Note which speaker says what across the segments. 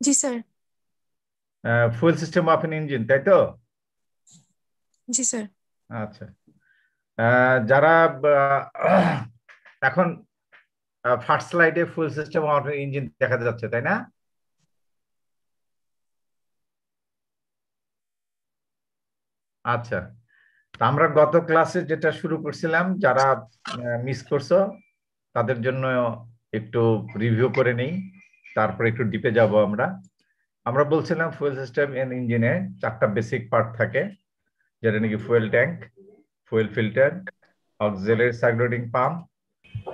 Speaker 1: G sir.
Speaker 2: Fuel system of an engine, তাই তো?
Speaker 1: জি sir.
Speaker 2: আচ্ছা। যারা এখন ফার্স্ট স্লাইডে ফুয়েল সিস্টেম অফ ইঞ্জিন দেখা যাচ্ছে, তাই না? আচ্ছা, তো আমরা গত ক্লাসে যেটা শুরু করছিলাম, যারা মিস করছো তাদের জন্য একটু রিভিউ করে নেই, তারপরে একটু ডিপে যাব। আমরা আমরা বলছিলাম ফুয়েল সিস্টেম এন্ড ইঞ্জিনে চারটা বেসিক পার্ট থাকে, যেটা নাকি fuel tank, fuel filter, auxiliary সাইক্লোডিং pump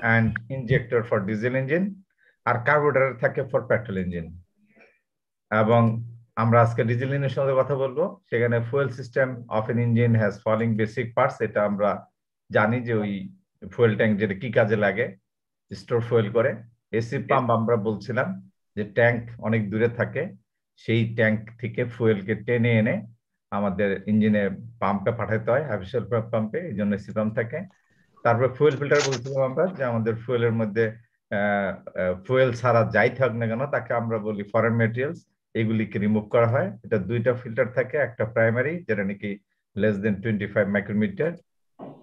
Speaker 2: and injector for diesel engine, আর কার্বোরেটর থাকে ফর পেট্রোল ইঞ্জিন। এবং আমরা আজকে ডিজেল ইঞ্জিনের সঙ্গে কথা বলবো। সেখানে fuel system of an engine has following basic parts. এটা আমরা জানি যে ওই ফুয়েল ট্যাঙ্ক যেটা কি কাজে লাগে, স্টোর ফুয়েল করে। এসি পাম্প আমরা বলছিলাম যে ট্যাঙ্ক অনেক দূরে থাকে, সেই ট্যাঙ্ক থেকে ফুয়েলকে টেনে এনে আমাদের ইঞ্জিনে পাম্পে পাঠাতে হয়, হাইড্রোস্ট্যাটিক পাম্পে, এই জন্য এসি পাম্প থাকে। তারপরে ফুয়েল ফিল্টার বলছিলাম আমরা, যে আমাদের ফুয়েলের মধ্যে ফুয়েল ছাড়া যাই থাক না কেন তাকে আমরা বলি ফরেন মেটেরিয়ালস, এগুলিকে রিমুভ করা হয়। এটা দুইটা ফিল্টার থাকে, একটা প্রাইমারি যেটা নাকি লেস দেন 25 মাইক্রোমিটার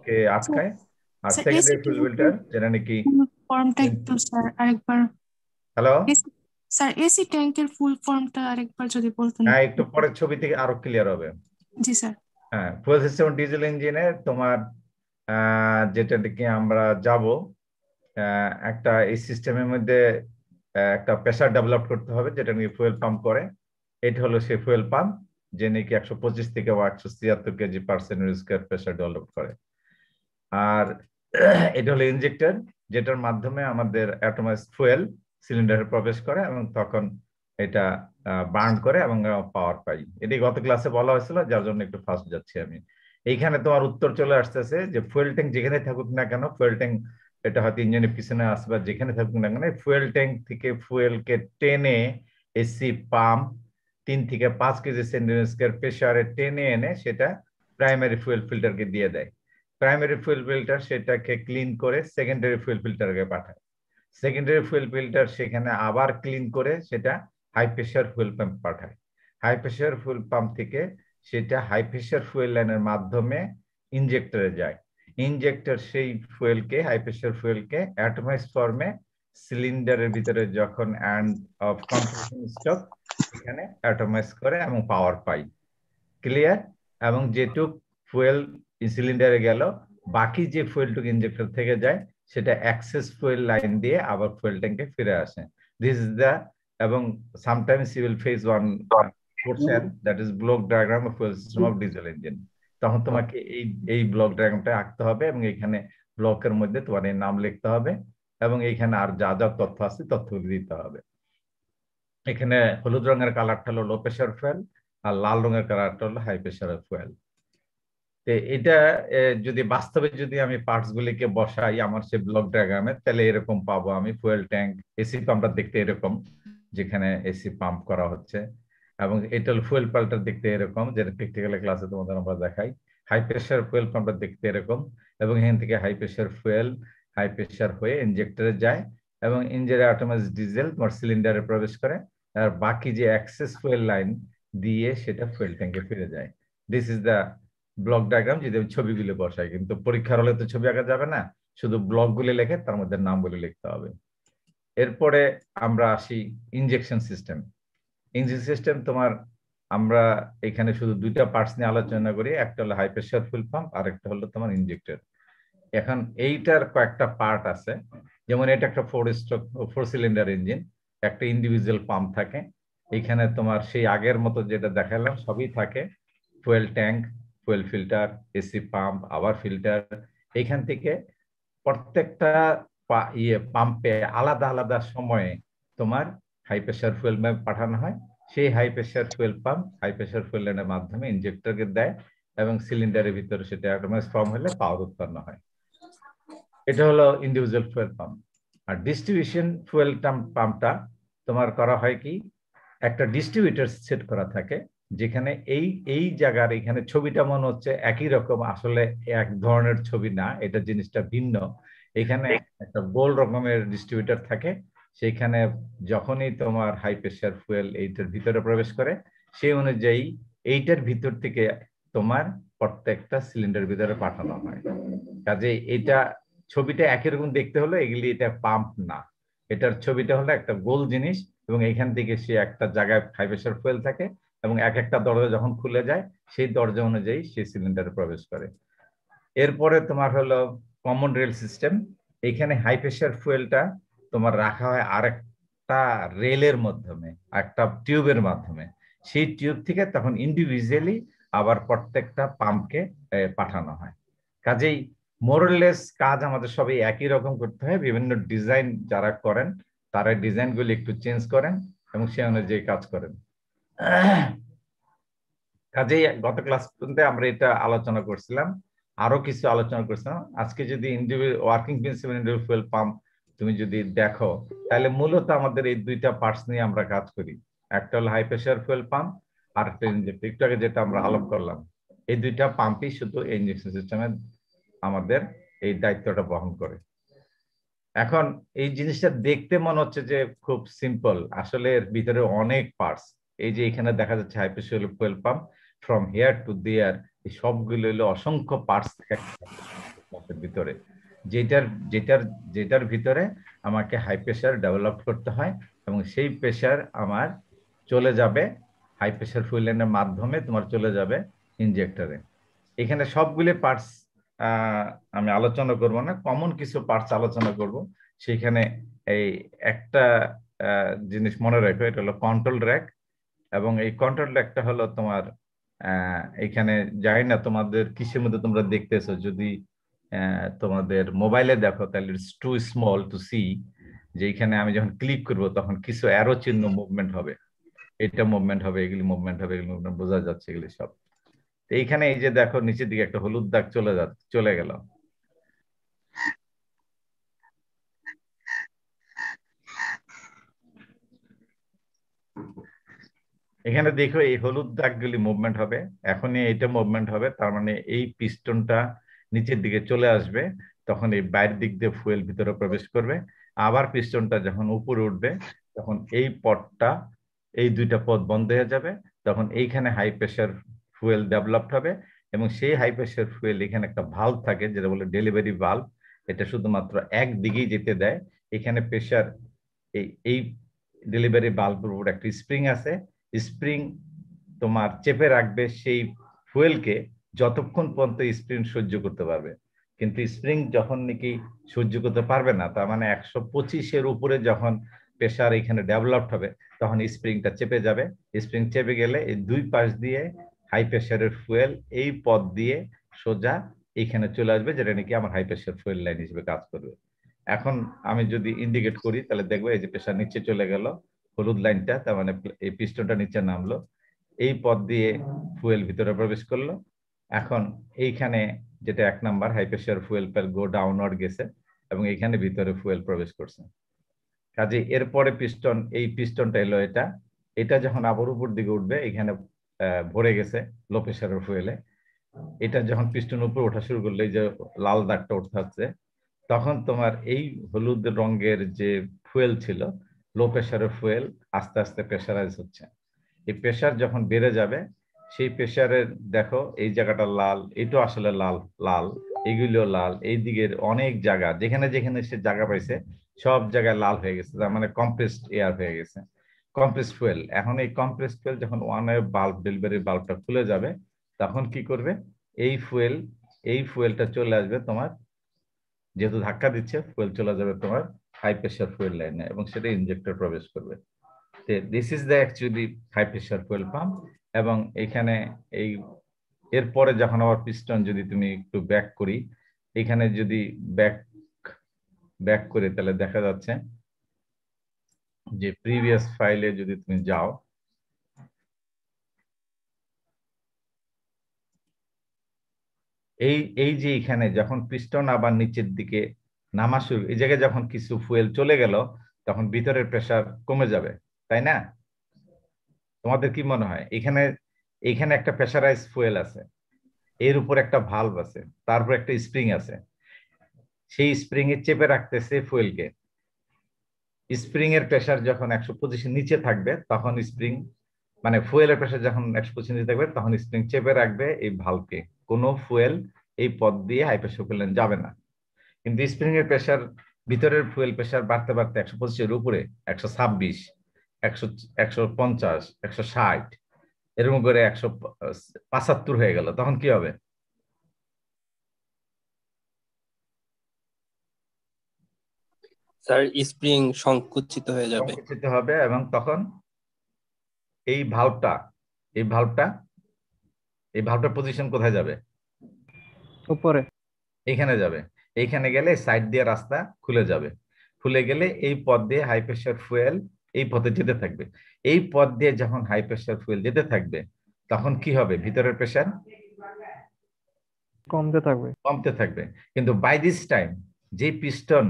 Speaker 2: কে আটকায়, আর
Speaker 1: স্যার এসি
Speaker 2: সেকেন্ডারি ফুয়েল
Speaker 1: ট্যাঙ্কের
Speaker 2: ফিল্টার যেটা নাকি।
Speaker 1: ফুল ফর্মটা একটু স্যার আরেকবার।
Speaker 2: হ্যালো।
Speaker 1: স্যার এসি ট্যাঙ্কের ফুল ফর্মটা আরেকবার যদি বলতেন।
Speaker 2: হ্যাঁ, একটু পরের ছবি থেকে আরো ক্লিয়ার হবে।
Speaker 1: জি স্যার।
Speaker 2: হ্যাঁ, ফুয়েল সিস্টেম ডিজেল ইঞ্জিনে তোমার যেটা নাকি আমরা যাব, একটা এই সিস্টেমের মধ্যে একটা প্রেসার ডেভেলপ করতে হবে, যেটা নিয়ে ফুয়েল পাম্প করে। এটা হলো সেই ফুয়েল পাম্প যে নাকি 125 থেকে 176 KG percent square pressure develop করে। আর এটা হলো ইনজেক্টর, যেটার মাধ্যমে আমাদের অ্যাটমাইজড ফুয়েল সিলিন্ডারে প্রবেশ করে এবং তখন এটা বার্ন করে এবং পাওয়ার পাই। এটি গত ক্লাসে বলা হয়েছিল, যার জন্য একটু ফাস্ট যাচ্ছি আমি। এইখানে তোমার উত্তর চলে আসতেছে যে ফুয়েল ট্যাঙ্ক যেখানে থাকুক না কেন, ফুয়েল ট্যাঙ্ক এটা হয়তো ইঞ্জিনের পিছনে আসবে, বা যেখানে থাকুক না কেন, ফুয়েল ট্যাঙ্ক থেকে ফুয়েলকে টেনে এসি পাম্প 3 থেকে 5 কেজি সেন্টিগ্রেড প্রেসারে টেনে এনে সেটা প্রাইমারি ফুয়েল ফিল্টারকে দিয়ে দেয়। প্রাইমারি ফুয়েল ফিল্টার সেটাকে ক্লিন করে সেকেন্ডারি ফুয়েল ফিল্টারকে পাঠায়। সেকেন্ডারি ফুয়েল ফিল্টার সেখানে আবার ক্লিন করে সেটা হাই প্রেশার ফুয়েল পাম্প পাঠায়। হাই প্রেশার ফুয়েল পাম্প থেকে সেটা হাই প্রেশার ফুয়েল লাইনের মাধ্যমে ইনজেক্টরে যায়। ইনজেক্টর সেই ফুয়েলকে, হাই প্রেশার ফুয়েলকে অ্যাটমাইজ ফর্মে সিলিন্ডারের ভিতরে যখন এন্ড অফ কম্প্রেশন স্টপ এখানে অ্যাটমাইজ করে এবং পাওয়ার পাই। ক্লিয়ার? এবং যেটুক ফুয়েল সিলিন্ডারে গেল, বাকি যে ফুয়েলটুকু ইনজেক্টর থেকে যায় সেটা এক্সেস ফুয়েল লাইন দিয়ে আবার ফুয়েল ট্যাঙ্কে ফিরে আসে। দিস ইজ দ্য, এবং sometimes you will face one portion that is block diagram of fuel system of diesel engine. তখন তোমাকে এই এই ব্লক ডায়াগ্রামটা আঁকতে হবে এবং এখানে ব্লকের মধ্যে তোমার এই নাম লিখতে হবে এবং এখানে আর যা যা তথ্য আছে তথ্যগুলি দিতে হবে। এখানে হলুদ রঙের কালারটা হলো লো প্রেশার ফুয়েল, আর লাল রঙের কালারটা হলো হাই প্রেশার ফুয়েল। এটা যদি বাস্তবে যদি আমি পার্টস গুলিকে বসাই আমার সে ব্লক ডায়াগ্রামে, তাহলে এরকম পাবো আমি। ফুয়েল ট্যাঙ্ক, এসি পাম্পটা দেখতে এরকম, যেখানে এসি পাম্প করা হচ্ছে, এবং এটা হলো ফুয়েল পাম্পটা দেখতে এরকম, যেটা প্র্যাকটিক্যাল ক্লাসে তোমাদের আমরা দেখাই। হাই প্রেশার ফুয়েল পাম্পটা দেখতে এরকম, এবং এখান থেকে high pressure fuel high pressure হয়ে ইনজেক্টরে যায় এবং ইঞ্জিনে অটোমেটিক ডিজেল তোমার সিলিন্ডারে প্রবেশ করে, আর বাকি যে অ্যাক্সেস ফুয়েল লাইন দিয়ে সেটা ফুয়েল ট্যাঙ্কে ফিরে যায়। This is the block diagram. যদি আমি ছবিগুলো বসাই, কিন্তু পরীক্ষার হলে তো ছবি আঁকা যাবে না, শুধু ব্লক গুলি লিখে তার মধ্যে নামগুলি লিখতে হবে। এরপরে আমরা আসি ইনজেকশন সিস্টেম। ইঞ্জিন সিস্টেম তোমার, আমরা এখানে শুধু দুইটা পার্টস নিয়ে আলোচনা করি, একটা হলো হাই প্রেশার ফুয়েল পাম্প আর একটা হলো তোমার ইনজেক্টর। এখন এইটার কয়েকটা পার্ট আছে, যেমন এটা একটা 4 সিলিন্ডার ইঞ্জিন, একটা ইন্ডিভিজুয়াল পাম্প থাকে। এখানে তোমার সেই আগের মতো যেটা দেখালাম সবই থাকে, fuel tank, fuel filter, AC pump, আবার ফিল্টার। এইখান থেকে প্রত্যেকটা পাম্পে আলাদা আলাদা সময়ে তোমার হাই প্রেশার ফুয়েল পাঠানো হয়। সেই high pressure fuel pump high pressure fuel লাইনের মাধ্যমে ইনজেক্টরকে দেয় এবং সিলিন্ডারের ভিতরে সেটা অটোমেটিক ফর্ম হলে পাওয়ার উৎপন্ন হয়। এটা হলো ইন্ডিভিজুয়াল ফুয়েল পাম্প। আর ডিস্ট্রিবিউশন ফুয়েল পাম্পটা তোমার করা হয় কি, একটা ডিস্ট্রিবিউটর সেট করা থাকে, যেখানে এই এই জায়গার এখানে ছবিটা মনে হচ্ছে একই রকম, আসলে এক ধরনের ছবি না, এটা জিনিসটা ভিন্ন। এখানে একটা গোল রকমের ডিস্ট্রিবিউটর থাকে, সেখানে যখনই তোমার হাই প্রেসার ফুয়েল এইটার ভিতরে প্রবেশ করে সেই অনুযায়ী এইটার ভিতর থেকে তোমার প্রত্যেকটা সিলিন্ডার ভিতরে পাঠানো হয়। কাজে এটা ছবিটা একই রকম দেখতে হলো, এগুলি এটা পাম্প না, এটার ছবিটা হলো একটা গোল জিনিস এবং এইখান থেকে সে একটা জায়গায় হাই প্রেসার ফুয়েল থাকে এবং এক একটা দরজা যখন খুলে যায় সেই দরজা অনুযায়ী সেই সিলিন্ডারে প্রবেশ করে। এরপরে তোমার হলো কমন রেল সিস্টেম। এখানে হাই প্রেসার ফুয়েলটা তোমার রাখা হয় আরেকটা রেলের মাধ্যমে, একটা টিউবের মাধ্যমে। সেই টিউব থেকে তখন ইন্ডিভিজুয়ালি আবার প্রত্যেকটা পাম্পকে পাঠানো হয়। কাজেই মোরলেস কাজ আমাদের সবাই একই রকম করতে হয়, বিভিন্ন ডিজাইন যারা করেন তারা ডিজাইনগুলি একটু চেঞ্জ করেন এবং সে অনুযায়ী কাজ করেন। কাজেই গত ক্লাস পর্যন্ত আমরা এটা আলোচনা করছিলাম, আরো কিছু আলোচনা করছিলাম। আজকে যদি working principal individual fuel pump তুমি যদি দেখো, তাহলে মূলত আমাদের এই দুইটা পার্টস নিয়ে আমরা কাজ করি। একটা হলো হাই প্রেসার ফুয়েল পাম্প, আর একটা ইনজেক্টর, একটু আগে যেটা আমরা আলাপ করলাম। এই দুইটা পাম্পই শুধু ইনজেকশন সিস্টেমে আমাদের এই দায়িত্বটা বহন করে। এখন এই জিনিসটা দেখতে মনে হচ্ছে যে খুব সিম্পল, আসলে এর ভিতরে অনেক পার্টস। এই যে এখানে দেখা যাচ্ছে high pressure fuel pump from here to there, এই সবগুলো হলো অসংখ্য পার্টস থাকে ভিতরে, যেটার যেটার যেটার ভিতরে আমাকে হাই প্রেসার ডেভেলপ করতে হয় এবং সেই প্রেসার আমার চলে যাবে হাই প্রেসার ফুয়েল লাইনের মাধ্যমে তোমার চলে যাবে ইনজেক্টরে। এখানে সবগুলো পার্টস আমি আলোচনা করব না, কমন কিছু পার্টস আলোচনা করব। সেখানে এই একটা জিনিস মনে রাখো, এটা হলো কন্ট্রোল র্যাক। এবং এই কন্ট্রোল র্যাকটা হলো তোমার এখানে, জানি না তোমাদের কিসের মধ্যে তোমরা দেখতেছো, যদি তোমাদের মোবাইলে দেখো তাহলে it's too small to see, যে এখানে আমি যখন ক্লিক করব তখন কিছু অ্যারো চিহ্ন মুভমেন্ট হবে, এটা মুভমেন্ট হবে, এগুলি মুভমেন্ট হবে, এগুলি মুভমেন্ট বোঝা যাচ্ছে এগুলি সব। এইখানে এই যে দেখো নিচের দিকে একটা হলুদ দাগ চলে গেল। এখানে দেখো এই হলুদ দাগগুলি মুভমেন্ট হবে, এখনই এটা মুভমেন্ট হবে, তার মানে এই পিস্টনটা নিচের দিকে চলে আসবে, তখন এই বাইরের দিক দিয়ে ফুয়েল ভিতরে প্রবেশ করবে। আবার পিস্টনটা যখন উপরে উঠবে তখন এই পথটা, এই দুইটা পথ বন্ধ হয়ে যাবে, তখন এইখানে হাই প্রেসার ফুয়েল ডেভেলপড হবে এবং সেই হাই প্রেসার ফুয়েল এখানে একটা ভালভ থাকে যেটা বলে ডেলিভারি ভালভ, এটা শুধুমাত্র একদিকেই যেতে দেয়। এখানে প্রেসার এই এই ডেলিভারি ভালভের উপর একটা স্প্রিং আছে, স্প্রিং তোমার চেপে রাখবে সেই ফুয়েলকে যতক্ষণ পর্যন্ত স্প্রিং সহ্য করতে পারবে। কিন্তু স্প্রিং যখন নাকি সহ্য করতে পারবে না, তার মানে 125-এর উপরে যখন প্রেসার এখানে ডেভেলপড হবে তখন স্প্রিংটা চেপে যাবে। স্প্রিং চেপে গেলে এই দুই পাশ দিয়ে হাই প্রেসারের ফুয়েল এই পথ দিয়ে সোজা এখানে চলে আসবে, যেটা নাকি আমার হাই প্রেসার ফুয়েল লাইন হিসেবে কাজ করবে। এখন আমি যদি ইন্ডিকেট করি তাহলে দেখবো এই যে প্রেসার নিচে চলে গেল, হলুদ লাইনটা, তার মানে এই পিস্টনটা নিচে নামলো, এই পথ দিয়ে ফুয়েল ভিতরে প্রবেশ করলো। এখন এইখানে যেটা 1 নাম্বার হাই প্রেসার ফুয়েল পেল গো ডাউনওয়ার্ড গেছে এবং এখানে ভিতরে ফুয়েল প্রবেশ করছে। কাজে এরপরে পিস্টন, এই পিস্টনটা এলো, এটা এটা যখন আবার উপর দিকে উঠবে এখানে ভরে গেছে লো প্রেসারের ফুয়েলে, এটা যখন পিস্টন উপরে ওঠা শুরু করলে এই যে লাল দাগটা উঠতে হচ্ছে, তখন তোমার এই হলুদ রঙের যে ফুয়েল ছিল লো প্রেসারের ফুয়েল আস্তে আস্তে প্রেসারাইজ হচ্ছে। এই প্রেসার যখন বেড়ে যাবে সেই প্রেসারের দেখো এই জায়গাটা লাল, এটাও আসলে লাল লাল, এগুলিও লাল, এই দিকের অনেক জায়গা যেখানে যেখানে সে জায়গা পাইছে সব জায়গায় লাল হয়ে গেছে, তার মানে কম্প্রেসড এয়ার হয়ে গেছে, কম্প্রেসড ফুয়েল। এখন এই কম্প্রেসড ফুয়েল যখন ওয়ানের বাল্ব, ডেলিভারি বাল্বটা খুলে যাবে তখন কি করবে, এই ফুয়েল, এই ফুয়েলটা চলে আসবে তোমার, যেহেতু ধাক্কা দিচ্ছে ফুয়েল চলে যাবে তোমার হাই প্রেসার ফুয়েল লাইনে এবং সেটা ইনজেক্টর প্রবেশ করবে। This is the actually high pressure fuel pump. এবং এখানে এই এরপরে যখন আবার পিস্টন, যদি তুমি একটু ব্যাক করি, এখানে যদি ব্যাক ব্যাক করে তাহলে দেখা যাচ্ছে যে প্রিভিয়াস ফাইলে যদি তুমি যাও, এই এই যে এখানে যখন পিস্টন আবার নিচের দিকে নামা শুরু, এই জায়গায় যখন কিছু ফুয়েল চলে গেল তখন ভিতরের প্রেসার কমে যাবে, তাই না? তোমাদের কি মনে হয়? এখানে এখানে একটা প্রেসারাইজ ফুয়েল আছে, এর উপর একটা ভালভ আছে, তারপর একটা স্প্রিং আছে, সেই স্প্রিং এ চেপে রাখতেছে ফুয়েলকে। স্প্রিং এর প্রেসার যখন 125 নিচে থাকবে তখন স্প্রিং মানে ফুয়েলের প্রেসার যখন 125 নিচে থাকবে তখন স্প্রিং চেপে রাখবে এই ভালভকে, কোনো ফুয়েল এই পথ দিয়ে হাই প্রেসার ফুয়েল লাইন যাবে না। কিন্তু স্প্রিং এর প্রেসার ভিতরের ফুয়েল প্রেসার বাড়তে বাড়তে 125 এর উপরে 126, 150, 160 এরকম করে 175 হয়ে গেল, তখন কি হবে?
Speaker 3: স্যার স্প্রিং সংকুচিত হয়ে যাবে।
Speaker 2: সংকুচিত হবে এবং তখন এই ভালভটা এই ভালভটা এই ভালভটার পজিশন কোথায় যাবে?
Speaker 4: উপরে।
Speaker 2: এইখানে যাবে। এইখানে গেলে সাইড দিয়ে রাস্তা খুলে যাবে, খুলে গেলে এই পথ দিয়ে হাই প্রেসার ফুয়েল এই পথে যেতে থাকবে। এই পথ দিয়ে যখন হাই প্রেসার ফুয়েল যেতে থাকবে তখন কি হবে? ভিতরের প্রেসার কমতে থাকবে। কিন্তু বাই দিস টাইম যে পিস্টন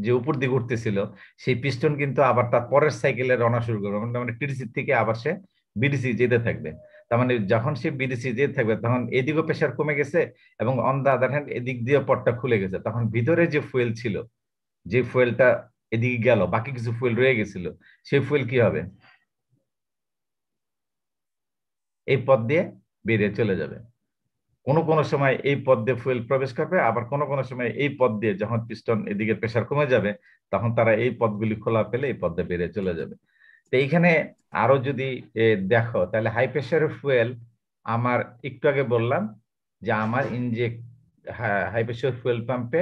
Speaker 2: যে উপর দিকে উঠতেছিল সেই পিস্টন কিন্তু আবার তার পরের সাইকেলে রওনা শুরু করবে, মানে টিডিসি থেকে আবার সে বিডিসি যেতে থাকবে। তার মানে যখন সে বিডিসি যেতে থাকবে তখন এদিকেও প্রেসার কমে গেছে এবং অন দা আদার হ্যান্ড এদিক দিয়ে পথটা খুলে গেছে। তখন ভিতরে যে ফুয়েল ছিল, যে ফুয়েলটা এদিকে গেল, বাকি কিছু ফুয়েল রয়ে গেছিল, সেই ফুয়েল কি হবে? এই পথ দিয়ে বেরিয়ে চলে যাবে। কোনো কোনো সময় এই পথ দিয়ে ফুয়েল প্রবেশ করবে, আবার কোনো কোনো সময় এই পথ দিয়ে যখন পিস্টন এদিকে প্রেসার কমে যাবে তখন তারা এই পথগুলি খোলা পেলে এই পথ দিয়ে বেরিয়ে চলে যাবে। তো এইখানে আরো যদি দেখো তাহলে হাই প্রেসারের ফুয়েল আমার একটু আগে বললাম যে আমার ইনজেক্ট হাই প্রেসার ফুয়েল পাম্পে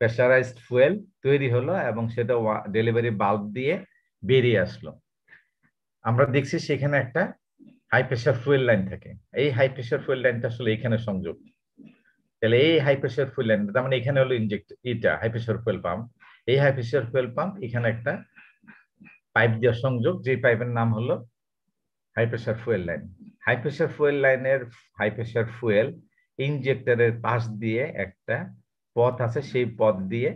Speaker 2: প্রেসারাইজড ফুয়েল তৈরি হলো এবং সেটা ডেলিভারি বাল্ব দিয়ে বেরিয়ে আসলো। আমরা দেখছি সেখানে একটা হাই প্রেসার ফুয়েল লাইন থাকে। এই হাই প্রেসার ফুয়েল লাইনটা আসলে এখানে সংযোগ। তাহলে এই হাই প্রেসার ফুয়েল লাইন তার মানে এখানে হলো ইনজেক্ট এটা হাই প্রেসার ফুয়েল পাম্প। এই হাই প্রেসার ফুয়েল পাম্প এখানে একটা পাইপ দেওয়ার সংযোগ, যে পাইপের নাম হলো high pressure fuel line. High pressure fuel লাইনের হাই প্রেসার ফুয়েল ইনজেক্টরের পাশ দিয়ে একটা পথ আছে, সেই পথ দিয়ে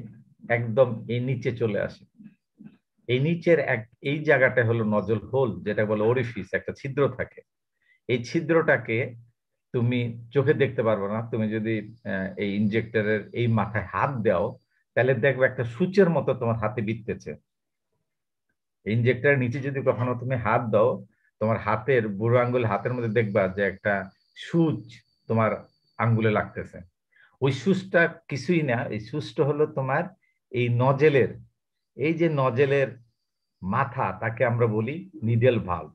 Speaker 2: একদম এই নিচে চলে আসে। এই নিচের এই জায়গাটা হলো নজল হোল, যেটা বলে ওরিফিস, একটা ছিদ্র থাকে। এই ছিদ্রটাকে তুমি চোখে দেখতে পারবে না, তুমি যদি এই ইনজেক্টরের এই মাথায় হাত দাও তাহলে দেখবে একটা সূচের মতো তোমার হাতে বিঁধতেছে। ইনজেক্টরের নিচে যদি কখনো তুমি হাত দাও তোমার হাতের বুড়ো আঙ্গুল হাতের মধ্যে দেখবা যে একটা সূচ তোমার আঙ্গুলে লাগতেছে। ওই সূচটা কিছুই না, এই সূচটা হলো তোমার এই নজেলের, এই যে নজেলের মাথা তাকে আমরা বলি নিডেল ভালভ।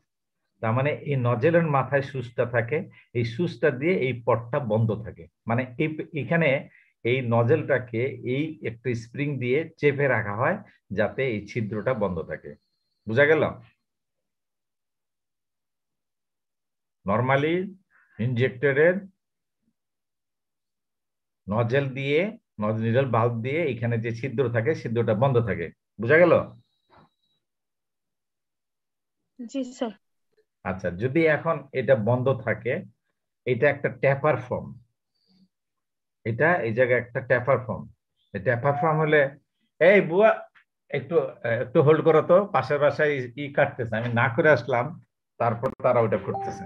Speaker 2: তার মানে এই নজেলের মাথায় সুচটা থাকে, এই সুচটা দিয়ে এই পটটা বন্ধ থাকে। মানে এখানে এই নজেলটাকে এই একটা স্প্রিং দিয়ে চেপে রাখা হয় যাতে এই ছিদ্রটা বন্ধ থাকে। বুঝা গেল? নরমালি ইনজেক্টরের নজেল দিয়ে নিডল ভালভ দিয়ে এখানে যে ছিদ্র থাকে ছিদ্রটা বন্ধ থাকে। বুঝা গেল?
Speaker 1: জি স্যার।
Speaker 2: আচ্ছা, যদি এখন এটা বন্ধ থাকে, এটা একটা ট্যাপার ফর্ম, এটা এই জায়গায় একটা ট্যাপার ফর্ম। ট্যাপার ফর্ম হলে এই বুয়া একটু একটু হোল্ড করো তো, পাশের বাসায় কাটতেছে, আমি না করে আসলাম তারপর তারা ওটা করতেছে।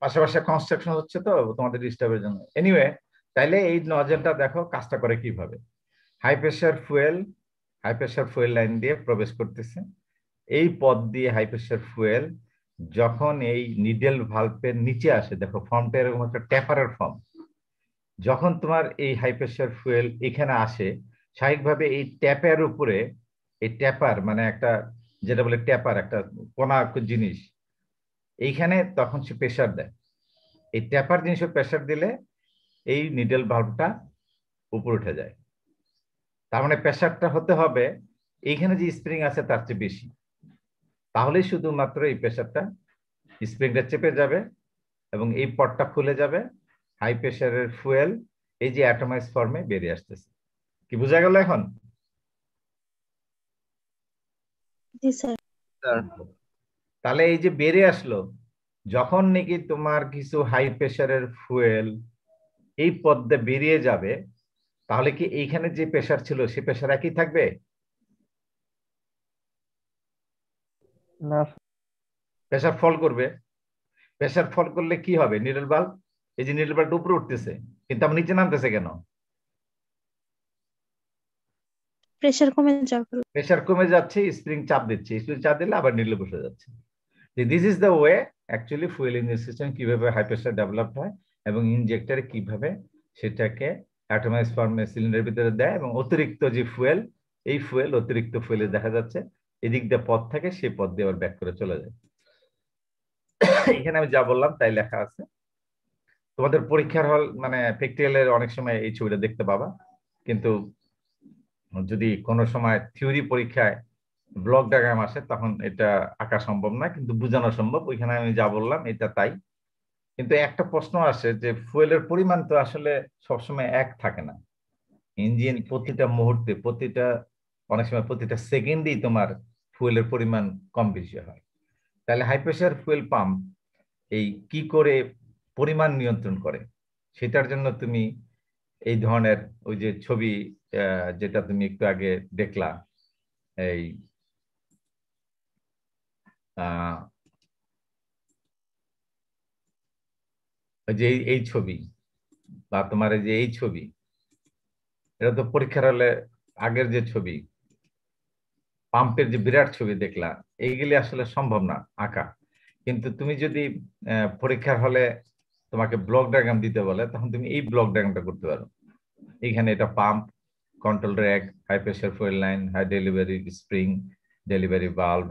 Speaker 2: পাশাপাশি কনস্ট্রাকশন হচ্ছে তো তোমাদের ডিস্টার্বের জন্য। এনিওয়ে, তাইলে এই নজেলটা দেখো কাজটা করে কিভাবে। হাই প্রেসার ফুয়েল লাইন দিয়ে প্রবেশ করতেছে। এই পথ দিয়ে হাই প্রেসার ফুয়েল যখন এই নিডেল ভালভের নিচে আসে, দেখো ফর্মটা এরকম একটা ট্যাপারের ফর্ম। যখন তোমার এই হাই প্রেসার ফুয়েল এখানে আসে, স্বাভাবিকভাবে এই ট্যাপের উপরে, এই ট্যাপার মানে একটা, যেটা বলে ট্যাপার, একটা কোনা জিনিস, এইখানে তখন সে প্রেসার দেয়। এই ট্যাপার জিনিসে প্রেসার দিলে এই নিডেল ভালভটা উপরে উঠে যায়। তার মানে প্রেসারটা হতে হবে এইখানে যে স্প্রিং আছে তার চেয়ে বেশি, তাহলেই শুধুমাত্র এই প্রেসারটা স্প্রিংটা চেপে যাবে এবং এই পটটা খুলে যাবে, হাই প্রেসারের ফুয়েল এই যে অ্যাটমাইজ ফর্মে বেরিয়ে আসতেছে। কি বোঝা গেল এখন?
Speaker 5: জি স্যার।
Speaker 3: স্যার
Speaker 2: তাহলে এই যে বেরিয়ে আসলো, যখন নাকি তোমার কিছু হাই প্রেসারের ফুয়েল এই পথ দিয়ে বেরিয়ে যাবে, তাহলে কি এইখানে যে প্রেসার ছিল সে প্রেসার একই থাকবে?
Speaker 4: না
Speaker 2: প্রেসার ফল করবে। প্রেসার ফল করলে কি হবে? নিডল বাল্ব, এই যে নিডল বাল্বটা উপরে উঠতেছে, কিন্তু আমার নিচে নামতেছে কেন?
Speaker 5: প্রেসার কমে যাবে।
Speaker 2: প্রেসার কমে যাচ্ছে, স্প্রিং চাপ দিচ্ছে, স্প্রিং চাপ দিলে আবার নিডল বসে যাচ্ছে। This is the way actually fuel engine system কিভাবে হাই প্রেসার ডেভেলপ হয় এবং ইনজেক্টরে কিভাবে সেটাকে অ্যাটমাইজ ফর্মে সিলিন্ডারের ভিতরে দেয়, এবং অতিরিক্ত যে ফুয়েল, এই ফুয়েল অতিরিক্ত ফুয়েলে দেখা যাচ্ছে এদিক দিয়ে পথ থাকে, সেই পথ দিয়ে আবার ব্যাক করে চলে যায়। এখানে আমি যা বললাম তাই লেখা আছে। তোমাদের পরীক্ষার হল মানে প্র্যাকটিক্যালের অনেক সময় এই ছবিটা দেখতে পাবা, কিন্তু যদি কোনো সময় থিওরি পরীক্ষায় ব্লক ডায়াগ্রাম আসে তখন এটা আঁকা সম্ভব না, কিন্তু বোঝানো সম্ভব। ওইখানে আমি যা বললাম এটা তাই। কিন্তু একটা প্রশ্ন আসে যে ফুয়েলের পরিমাণ তো আসলে সবসময় এক থাকে না। ইঞ্জিন প্রতিটা মুহূর্তে, অনেক সময় প্রতিটা সেকেন্ডেই তোমার ফুয়েলের পরিমাণ কম বেশি হয়। তাহলে হাই প্রেসার ফুয়েল পাম্প এই কি করে পরিমাণ নিয়ন্ত্রণ করে, সেটার জন্য তুমি এই ধরনের ওই যে ছবি যেটা তুমি একটু আগে দেখলা, এই যে এই ছবি বা তোমার এই যে এই ছবি, এটা তো পরীক্ষার হলে আগের যে ছবি, পাম্পের যে বিরাট ছবি দেখলা, এইগুলি আসলে সম্ভব না আঁকা। কিন্তু তুমি যদি পরীক্ষার হলে তোমাকে ব্লক ডায়াগ্রাম দিতে বলে, তখন তুমি এই ব্লক ডায়াগ্রামটা করতে পারো। এখানে এটা pump, control rack, high pressure fuel line, high delivery spring, delivery bulb,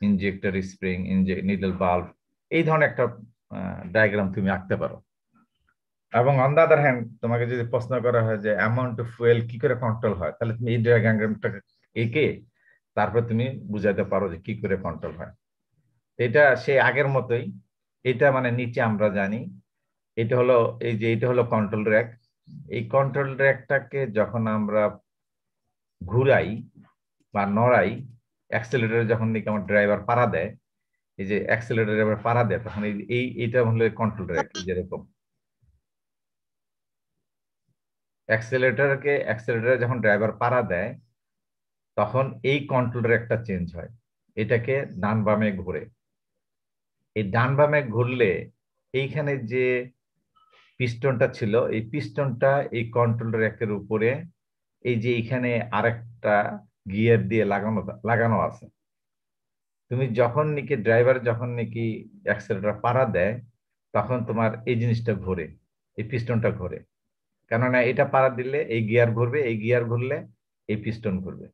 Speaker 2: injector spring, needle bulb, এই ধরনের একটা ডায়াগ্রাম তুমি আঁকতে পারো। এবং অন দা আদার হ্যান্ড তোমাকে যদি প্রশ্ন করা হয় যে অ্যামাউন্ট অফ ফুয়েল কি করে কন্ট্রোল হয়, তাহলে তুমি এই ডায়াগ্রামটা এঁকে তারপর তুমি বুঝাতে পারো যে কি করে কন্ট্রোল হয়। এটা সে আগের মতোই। এটা মানে নিচে আমরা জানি এটা হলো, এই যে এটা হলো কন্ট্রোল র্যাক। এই কন্ট্রোল র্যাকটাকে যখন আমরা ঘুরাই বা নড়াই, অ্যাক্সেলেটরে যখন নাকি আমার ড্রাইভার পাড়া দেয়, এই যে অ্যাক্সেলেটরে এবার পাড়া দেয়, তখন এইটা হলো কন্ট্রোল র্যাক। যেরকম অ্যাক্সেলেটরে যখন ড্রাইভার পাড়া দেয়, তখন এই কন্ট্রোল র্যাকটা চেঞ্জ হয়, এটাকে ডান বামে ঘুরে। এই ডান বামে ঘুরলে এইখানে যে পিস্টনটা ছিল, এই পিস্টনটা এই কন্ট্রোল র্যাকের উপরে এই যে এখানে আরেকটা গিয়ার দিয়ে লাগানো আছে। তুমি যখন নাকি ড্রাইভার যখন নাকি অ্যাক্সেলেটর পাড়া দেয়, তখন তোমার এই জিনিসটা ঘুরে, এই পিস্টনটা ঘুরে। কেননা এটা পাড়া দিলে এই গিয়ার ঘুরবে, এই গিয়ার ঘুরলে এই পিস্টন ঘুরবে।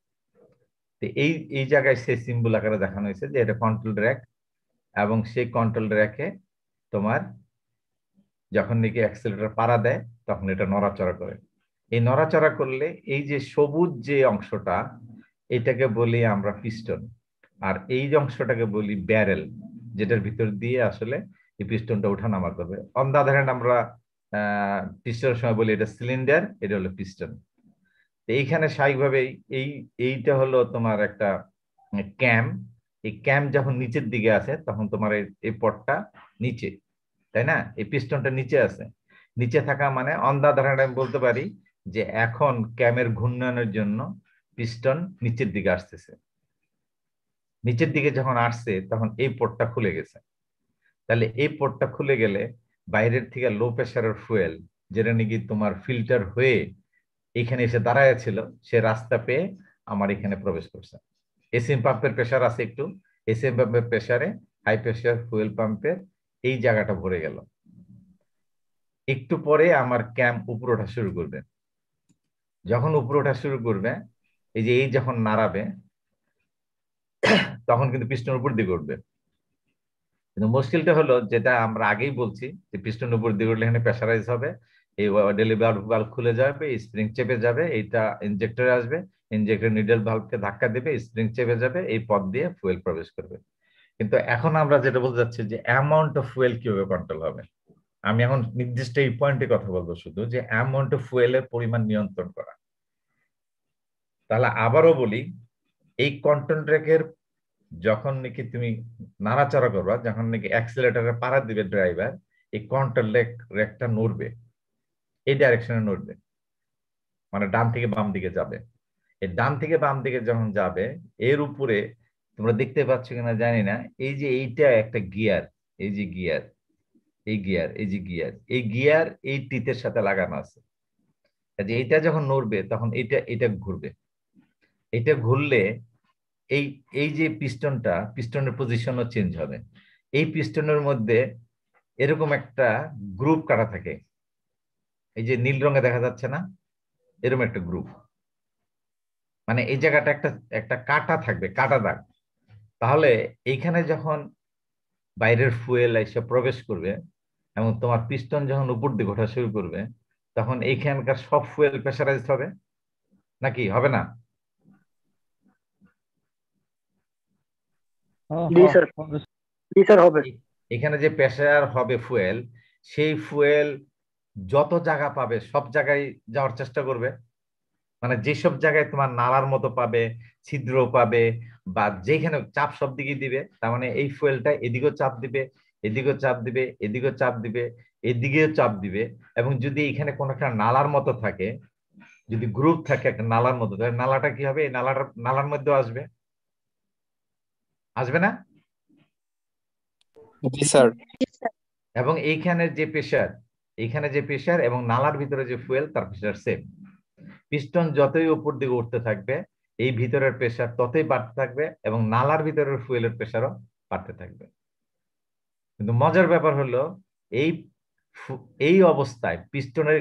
Speaker 2: তো এই এই জায়গায় সেই সিম্বল আকারে দেখানো হয়েছে যে এটা কন্ট্রোল র্যাক, এবং সেই কন্ট্রোল র্যাকে তোমার যখন নাকি অ্যাক্সেলেটর পাড়া দেয় তখন এটা নড়াচড়া করে। এই নড়াচড়া করলে এই যে সবুজ যে অংশটা, এটাকে বলি আমরা পিস্টন, আর এই যে অংশটাকে বলি ব্যারেল, যেটার ভিতর দিয়ে আসলে এই পিস্টনটা ওঠানামা করবে। অন দা আদার হ্যান্ড আমরা পিস্টনের সময় বলি এটা সিলিন্ডার, এটা হলো পিস্টন। এইখানে স্বাভাবিকভাবে এইটা হলো তোমার একটা ক্যাম। এই ক্যাম যখন নিচের দিকে আছে তখন তোমার এই পটটা নিচে, তাই না? এই পিস্টনটা নিচে আছে। নিচে থাকা মানে অন দা আদার হ্যান্ড আমি বলতে পারি যে এখন ক্যামের ঘূর্ণনের জন্য পিস্টন নিচের দিকে আসতেছে। নিচের দিকে যখন আসছে তখন এই পটটা খুলে গেছে। তাহলে এই পোর্টটা খুলে গেলে বাইরের থেকে লো প্রেসারের ফুয়েল, যেটা নাকি তোমার ফিল্টার হয়ে এখানে এসে দাঁড়ায় ছিল, সে রাস্তা পেয়ে আমার এখানে প্রবেশ করছে। এসএম পাম্পের প্রেসার আছে একটু, এসএম পাম্পের প্রেসারে হাই প্রেসার ফুয়েল পাম্পের এই জায়গাটা ভরে গেল। একটু পরে আমার ক্যাম্প উপরে ওঠা শুরু করবে। যখন উপরে ওঠা শুরু করবে, এই যে এই যখন নাড়াবে, তখন কিন্তু পিস্টন উপর দিকে উঠবে। কিন্তু মুশকিলটা হলো, যেটা আমরা আগেই বলছি, যে পিস্টন উপর দিকে উঠলে এখানে প্রেসারাইজ হবে, এই ডেলিভারি ভালভ খুলে যাবে, স্প্রিং চেপে যাবে, এইটা ইনজেক্টরে আসবে, ইনজেক্টর নিডল ভালভকে ধাক্কা দেবে, স্প্রিং চেপে যাবে, এই পথ দিয়ে ফুয়েল প্রবেশ করবে। কিন্তু এখন আমরা যেটা বলতে যাচ্ছি যে অ্যামাউন্ট অফ ফুয়েল কিভাবে কন্ট্রোল হবে। আমি এখন নির্দিষ্ট এই পয়েন্টে কথা বলবো, শুধু যে অ্যামাউন্ট অফ ফুয়েলের পরিমাণ নিয়ন্ত্রণ করা। তাহলে আবারও বলি, এই কন্ট্রোল রেকের যখন নাকি তুমি নাড়াচাড়া করবা, যখন নাকি অ্যাক্সিলারেটরে পাড়া দিবে ড্রাইভার, এই কন্ট্রোল রেকটা নড়বে, এই ডাইরেকশনে নড়বে, মানে ডান থেকে বাম দিকে যাবে। এই ডান থেকে বাম দিকে যখন যাবে, এর উপরে তোমরা দেখতে পাচ্ছ কিনা জানি না, এই যে এইটা একটা গিয়ার, এই যে গিয়ার, এই গিয়ার, এই যে গিয়ার, এই গিয়ার এই টিতের সাথে লাগানো আছে। এইটা যখন নড়বে তখন এটা এটা ঘুরবে। এটা ঘুরলে এই এই যে পিস্টনটা, পিস্টনের পজিশনও চেঞ্জ হবে। এই পিস্টনের মধ্যে এরকম একটা গ্রুপ কাটা থাকে, এই যে নীল রঙে দেখা যাচ্ছে না, এরকম একটা গ্রুপ, মানে এই জায়গাটা একটা একটা কাটা থাকবে, কাটা দাগ। তাহলে এইখানে যখন বাইরের ফুয়েল এসে প্রবেশ করবে এবং তোমার পিস্টন যখন উপর দিকে ওঠা শুরু করবে, তখন এইখানকার সব ফুয়েল প্রেসারাইজড হবে নাকি হবে না?
Speaker 4: জি স্যার, জি স্যার হবে।
Speaker 2: এখানে যে প্রেসার হবে ফুয়েল, সেই ফুয়েল যত জায়গা পাবে সব জায়গায় যাওয়ার চেষ্টা করবে। মানে যেসব জায়গায় তোমার নালার মতো পাবে, ছিদ্র পাবে, বা যেখানে চাপ সব দিকে দিবে, তার মানে এই ফুয়েলটা এদিকেও চাপ দিবে, এদিকেও চাপ দিবে, এদিকেও চাপ দিবে, এদিকেও চাপ দিবে। এবং যদি এখানে কোনো একটা নালার মতো থাকে, যদি গ্রুপ থাকে একটা নালার মতো, তাহলে নালাটা কি হবে, এই নালার মধ্যেও আসবে, আসবে না?
Speaker 3: জি স্যার।
Speaker 2: এবং এইখানে যে প্রেসার, এইখানে যে প্রেসার এবং নালার ভিতরে যে ফুয়েল, তার প্রেসার সেম। পিস্টন যতই উপর দিকে উঠতে থাকবে, এই ভিতরের প্রেসার ততই বাড়তে থাকবে এবং নালার ভিতরের ফুয়েলের প্রেসারও বাড়তে থাকবে। কিন্তু মজার ব্যাপার হলো, এই এই অবস্থায় পিস্টনের,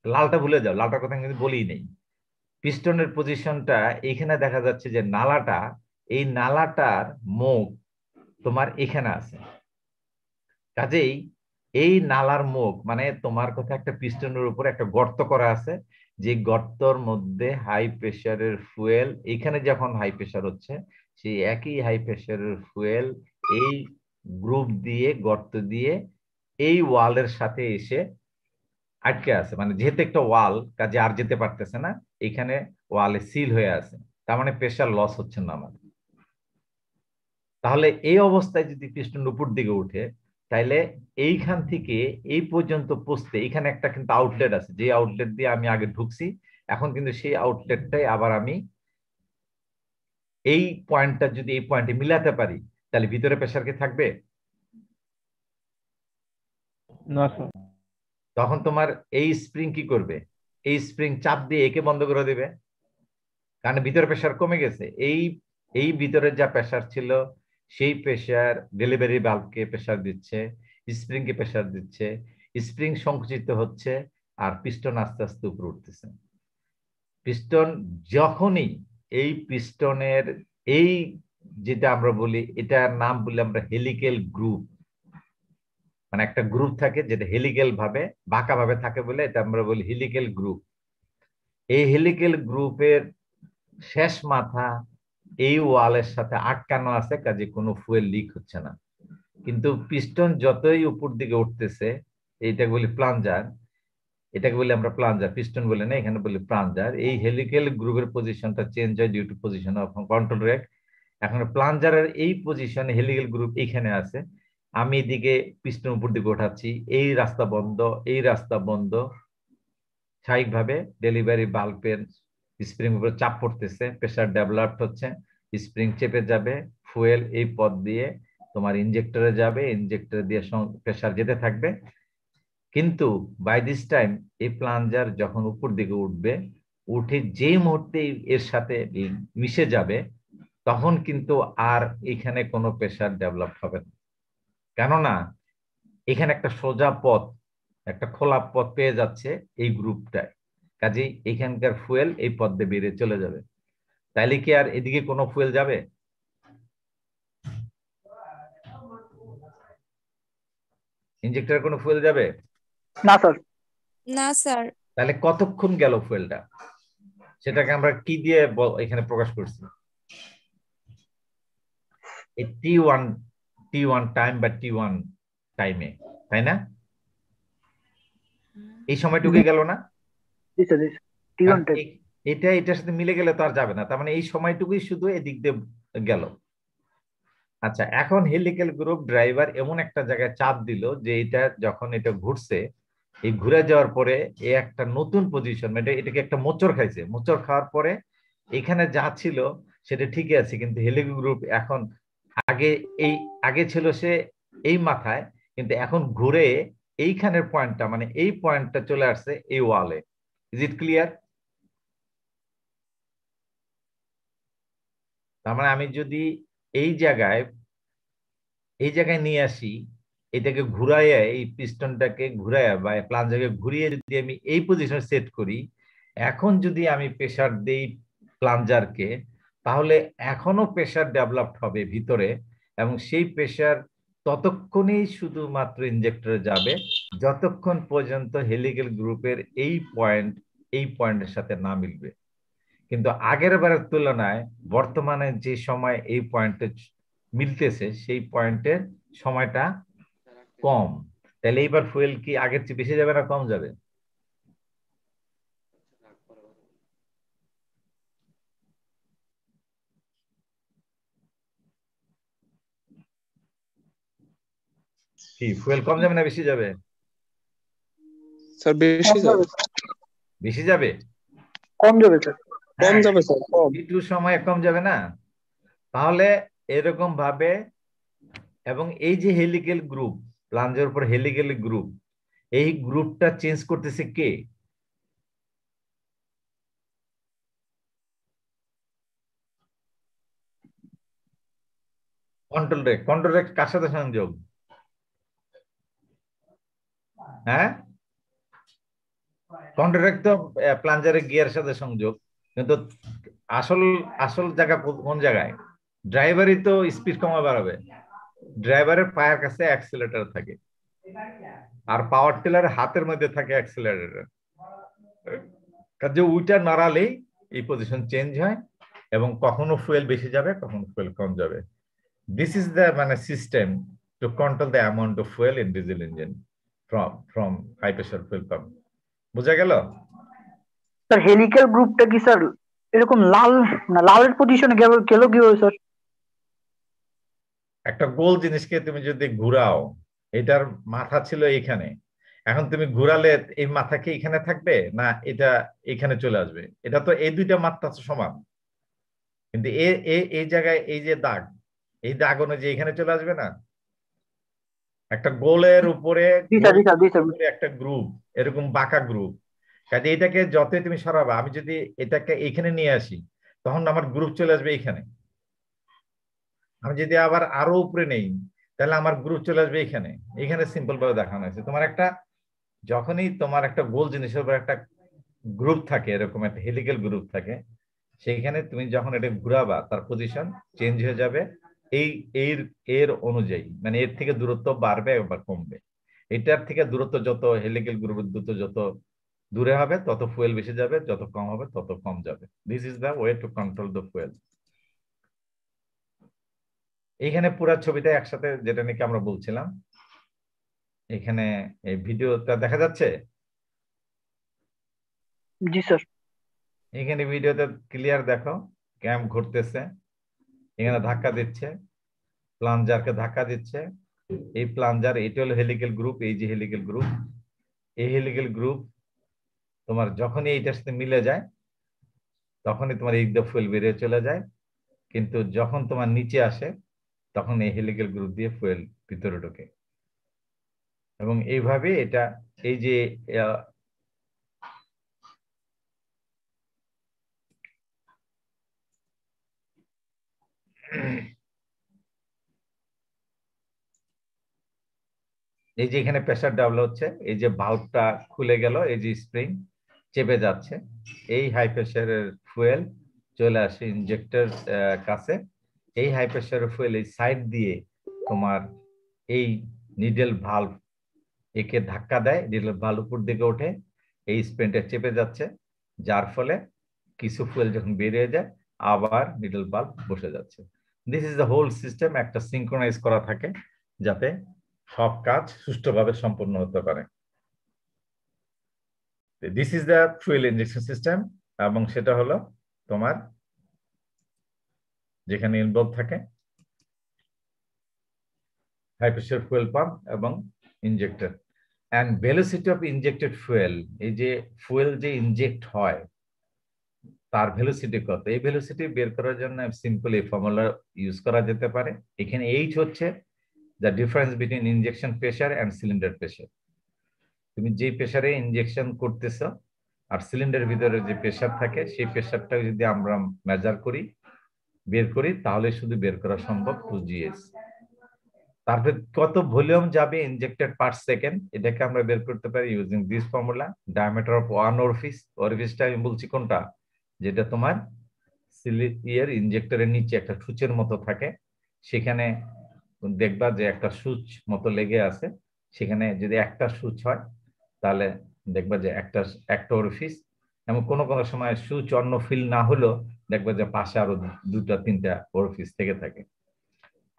Speaker 2: লালটা ভুলে যাও, লালটার কথা কিন্তু বলেই নেই, পিস্টনের পজিশনটা এইখানে দেখা যাচ্ছে যে নালাটা, এই নালাটার মুখ তোমার এখানে আছে। কাজেই এই নালার মুখ মানে তোমার কথা একটা পিস্টনের উপর একটা গর্ত করা আছে, যে গর্তর মধ্যে হাই প্রেসারের ফুয়েল, এখানে যখন হাই প্রেসার হচ্ছে, সেই একই হাই প্রেসারের ফুয়েল এই গ্রুপ দিয়ে, গর্ত দিয়ে এই ওয়ালের সাথে এসে আটকে আছে। মানে যেহেতু একটা ওয়াল, কাজে আর যেতে পারতেছে না, এখানে ওয়ালে সিল হয়ে আছে, তার মানে প্রেসার লস হচ্ছে না আমার। তাহলে এই অবস্থায় যদি পিস্টন উপর দিকে উঠে, তাহলে এইখান থেকে এই পর্যন্ত পৌঁছতে এখানে একটা কিন্তু আউটলেট আছে, যে আউটলেট দিয়ে আমি আগে ঢুকছি, এখন কিন্তু সেই আউটলেটটাই আবার আমি এই পয়েন্টটা যদি এই পয়েন্টে মিলাতে পারি, তাহলে ভিতরে প্রেসার কি থাকবে?
Speaker 4: না স্যার।
Speaker 2: তখন তোমার এই স্প্রিং কি করবে, এই স্প্রিং চাপ দিয়ে একে বন্ধ করে দেবে, কারণ ভিতরে প্রেসার কমে গেছে। এই এই ভিতরে যা প্রেসার ছিল, সেই প্রেসার ডেলিভারি ভালভকে প্রেসার দিচ্ছে, স্প্রিং কে প্রেসার দিচ্ছে, স্প্রিং সংকুচিত হচ্ছে, আর পিস্টন আস্তে আস্তে উপরে উঠতেছে। পিস্টন যখনই এই পিস্টনের এই যেটা আমরা বলি, এটার নাম বলি আমরা হেলিক্যাল গ্রুপ, মানে একটা গ্রুপ থাকে যেটা হেলিক্যাল ভাবে বাঁকা ভাবে থাকে বলে এটা আমরা বলি হেলিক্যাল গ্রুপ। এই হেলিক্যাল গ্রুপের শেষ মাথা এই ওয়ালের সাথে আটকানো আছে, কাজে কোনো ফুয়েল লিক হচ্ছে না। কিন্তু পিস্টন যতই উপর দিকে উঠতেছে, এইটাকে বলি প্লাঞ্জার, এটাকে বলি আমরা প্লাঞ্জার, পিস্টন বলে না, এখানে বলি প্লাঞ্জার। এই হেলিক্যাল গ্রুপের পজিশনটা চেঞ্জ হয় due to position of control rack. এখন প্লাঞ্জারের এই পজিশনে হেলিক্যাল গ্রুপ এইখানে আছে, আমি এদিকে পিস্টন উপর দিকে ওঠাচ্ছি, এই রাস্তা বন্ধ, এই রাস্তা বন্ধ, স্বাভাবিকভাবে ডেলিভারি ভালভের স্প্রিং উপরে চাপ পড়তেছে, প্রেসার ডেভেলপড হচ্ছে, স্প্রিং চেপে যাবে, ফুয়েল এই পথ দিয়ে তোমার ইনজেক্টরে যাবে, ইনজেক্টর দিয়ে প্রেসার যেতে থাকবে। কিন্তু বাই দিস টাইম এই প্লাঞ্জার যখন উপর দিকে উঠবে, উঠে যেই মুহূর্তে এর সাথে মিশে যাবে, তখন কিন্তু আর এখানে কোনো প্রেসার ডেভেলপ হবে না। কেননা এখানে একটা সোজা পথ, একটা খোলা পথ পেয়ে যাচ্ছে এই গ্রুপটায়। কাজেই এখানকার ফুয়েল এই পথ দিয়ে বেরিয়ে চলে যাবে। তাইলে কি আর এদিকে কোনো ফুয়েল যাবে? ইনজেক্টরে কোনো ফুয়েল যাবে
Speaker 4: না স্যার।
Speaker 1: না স্যার।
Speaker 2: তাহলে কতক্ষণ গেল ফুয়েলটা, সেটাকে আমরা কি দিয়ে এখানে প্রকাশ করছি? এই টি1 টাইম বা টি1 টাইমে, তাই না? এই সময়টুকুই গেল না?
Speaker 4: জি স্যার, জি স্যার, T1 টাইম।
Speaker 2: এটা এটার সাথে মিলে গেলে তো আর যাবে না, তার মানে এই সময়টুকুই শুধু এদিক দিয়ে গেল। আচ্ছা, এখন হেলিক্যাল গ্রুপ ড্রাইভার এমন একটা জায়গায় চাপ দিল যে এটা যখন এটা ঘুরছে, এই ঘুরে যাওয়ার পরে এই একটা নতুন পজিশন, মানে এটাকে একটা মোচড় খাইছে। মোচড় খাওয়ার পরে এখানে যা ছিল সেটা ঠিকই আছে, কিন্তু হেলিক্যাল গ্রুপ এখন আগে ছিল সে এই মাথায়, কিন্তু এখন ঘুরে এইখানের পয়েন্টটা, মানে এই পয়েন্টটা চলে আসছে এই ওয়ালে। Is it clear? তার মানে আমি যদি এই জায়গায় নিয়ে আসি, এটাকে ঘুরাইয়া, এই পিস্টনটাকে ঘুরাইয়া বা প্লাঞ্জারকে ঘুরিয়ে যদি আমি এই পজিশনে সেট করি, এখন যদি আমি প্রেসার দেই প্লাঞ্জারকে, তাহলে এখনো প্রেসার ডেভেলপড হবে ভিতরে, এবং সেই প্রেসার ততক্ষণেই শুধুমাত্র ইনজেক্টরে যাবে যতক্ষণ পর্যন্ত হেলিক্যাল গ্রুপের এই পয়েন্টের সাথে না মিলবে। কিন্তু আগের বারের তুলনায় বর্তমানে যে সময় এই পয়েন্টে মিলতেছে, সেই পয়েন্টের সময়টা কম। তাহলে এইবার ফুয়েল কি আগের চেয়ে বেশি যাবে না কম যাবে? কি ফুয়েল কম যাবে না বেশি যাবে?
Speaker 3: স্যার বেশি যাবে।
Speaker 2: বেশি যাবে?
Speaker 4: কম যাবে স্যার।
Speaker 3: কম যাবে স্যার, কম।
Speaker 2: একটু সময় কম যাবে না? তাহলে এরকম ভাবে, এবং এই যে হেলিক্যাল গ্রুপ, প্লাঞ্জের উপর হেলিক্যাল গ্রুপ, এই গ্রুপটা চেঞ্জ করতেছে কে? কন্ট্রোল রেক কার সাথে সংযোগ? হ্যাঁ, কন্ট্রোল রেক তো প্লাঞ্জারের গিয়ারের সাথে সংযোগ, কিন্তু আসল আসল জায়গা কোন জায়গায়? ড্রাইভারই তো স্পিড কমা বাড়াবে। ড্রাইভারের পায়ের কাছে অ্যাক্সিলারেটর থাকে, আর পাওয়ার টিলারের হাতের মধ্যে থাকে অ্যাক্সিলারেটর। কাজে ওইটা নাড়ালেই এই পজিশন চেঞ্জ হয়, এবং কখনো ফুয়েল বেশি যাবে, কখনো ফুয়েল কম যাবে। দিস ইজ দ্য মানে system to control the amount of fuel in diesel engine from high pressure fuel pump. বোঝা গেল?
Speaker 4: স্যার হেলিক্যাল গ্রুপটা কি স্যার এরকম লাল, না লালের পজিশনে গেল কিভাবে স্যার?
Speaker 2: একটা গোল জিনিসকে তুমি যদি ঘুরাও, এটার মাথা ছিল এখানে, এখন তুমি ঘুরালে এই মাথা কি এখানে থাকবে না এটা এখানে চলে আসবে? এটা তো এই দুইটা মাত্রা সমান, কিন্তু এই জায়গায় এই যে দাগ, এই দাগ অনুযায়ী এখানে চলে আসবে না? একটা গোলের উপরে একটা গ্রুপ, এরকম বাঁকা গ্রুপ। কাজে এটাকে যতই তুমি সরাবা, আমি যদি এটাকে এখানে নিয়ে আসি, তখন আমার গ্রুপ চলে আসবে এখানে। আমি যদি আবার আরো উপরে নেই, তাহলে আমার গ্রুপ চলে আসবে এখানে। এখানে সিম্পল ভাবে দেখানো হয়েছে। যখনই তোমার একটা গোল জিনিসের উপর একটা গ্রুপ থাকে, এরকম একটা হেলিক্যাল গ্রুপ থাকে, সেইখানে তুমি যখন এটা ঘুরাবা, তার পজিশন চেঞ্জ হয়ে যাবে এই এর অনুযায়ী, মানে এর থেকে দূরত্ব বাড়বে বা কমবে। এটার থেকে দূরত্ব যত, হেলিক্যাল গ্রুপের দূরত্ব যত দূরে হবে, তত ফুয়েল বেশি যাবে, যত কম হবে তত কম যাবে। This is the way to control the fuel. এখানে পুরো ছবিটা একসাথে যেটা নাকি আমরা বলছিলাম, এখানে এই ভিডিওটা দেখা যাচ্ছে।
Speaker 4: জি স্যার।
Speaker 2: এখানে ভিডিওতে ক্লিয়ার দেখো, ক্যাম্প ঘুরতেছে, এখানে ধাক্কা দিচ্ছে, প্লাঞ্জারকে ধাক্কা দিচ্ছে। এই প্লাঞ্জার, এটা হলো হেলিক্যাল গ্রুপ। এই যে হেলিক্যাল গ্রুপ, এই হেলিক্যাল গ্রুপ তোমার যখনই এইটার সাথে মিলে যায়, তখনই তোমার এই ফুয়েল বেরিয়ে চলে যায়। কিন্তু যখন তোমার নিচে আসে, তখন এই হেলিক্যাল গ্রুপ দিয়ে ফুয়েল ভিতরে ঢোকে এবং এইভাবে এটা এই যে এই যে এখানে প্রেসার ডেভেলপ হচ্ছে, এই যে ভালভটা খুলে গেল, এই যে স্প্রিং চেপে যাচ্ছে, এই হাই প্রেসারের ফুয়েল চলে আসে ইনজেক্টর কাছে। এই হাই প্রেসারের ফুয়েল এই সাইড দিয়ে তোমার এই নিডেল ভালভ একে ধাক্কা দেয়, নিডেল ভালভ উপর দিকে ওঠে, এই স্প্রিংটা চেপে যাচ্ছে, যার ফলে কিছু ফুয়েল যখন বেরিয়ে যায় আবার নিডেল ভালভ বসে যাচ্ছে। This is the whole system, একটা সিঙ্ক্রোনাইজ করা থাকে যাতে সব কাজ সুষ্ঠুভাবে সম্পন্ন হতে পারে। This is the fuel injection system, এবং সেটা হলো তোমার যেখানে ইনভলভ থাকে হাই প্রেসার ফুয়েল পাম্প এবং injector and velocity of injected fuel. এই যে ফুয়েল যে ইনজেক্ট হয় তার ভেলোসিটি কত, এই ভেলোসিটি বের করার জন্য সিম্পল এই ফর্মুলা ইউজ করা যেতে পারে। এখানে এইচ হচ্ছে the difference between injection pressure and cylinder pressure. তুমি যে প্রেসারে ইনজেকশন করতেছ আর সিলিন্ডারের ভিতরে যে প্রেসার থাকে সেই প্রেসারটা যদি আমরা মেজার করি, বের করি, তাহলে শুধু বের করা সম্ভব 2GS। তারপরে কত ভলিউম যাবে ইনজেক্টেড পার সেকেন্ড, এটাকে আমরা বের করতে পারি using this formula. Diameter of one orifice, ওরিফিসটা আমি বলছি কোনটা, যেটা তোমার ইনজেক্টরের নিচে একটা সূচের মতো থাকে, সেখানে দেখবা যে একটা সুচ মতো লেগে আছে, সেখানে যদি একটা সুচ হয় তাহলে দেখবা যে একটা ওরিফিস, এবং কোনো কোনো সময় সুচ অন্য ফিল না হলেও দেখবা যে পাশে আরো দুটা তিনটা ওরিফিস থেকে থাকে।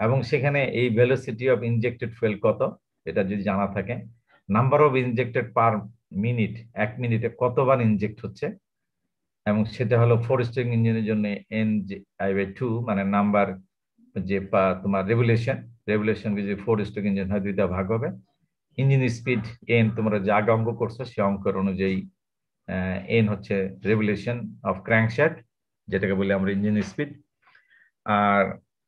Speaker 2: এবং সেখানে এই ভেলোসিটি অফ ইনজেক্টেড ফুয়েল কত এটা যদি জানা থাকে, number of injected per minute, এক মিনিটে কতবার ইনজেক্ট হচ্ছে, এবং সেটা হলো 4 স্ট্রোক ইঞ্জিনের জন্য N/2, মানে নাম্বার যে তোমার রেভুলেশন যদি 4 স্ট্রোক ইঞ্জিন হয় 2টা ভাগ হবে। ইঞ্জিন স্পিড N, তোমরা যে আগে অঙ্ক করছো সেই অঙ্কের অনুযায়ী N হচ্ছে রেভুলেশন অফ ক্র্যাঙ্কশ্যাফট, যেটাকে বলি আমরা ইঞ্জিন স্পিড, আর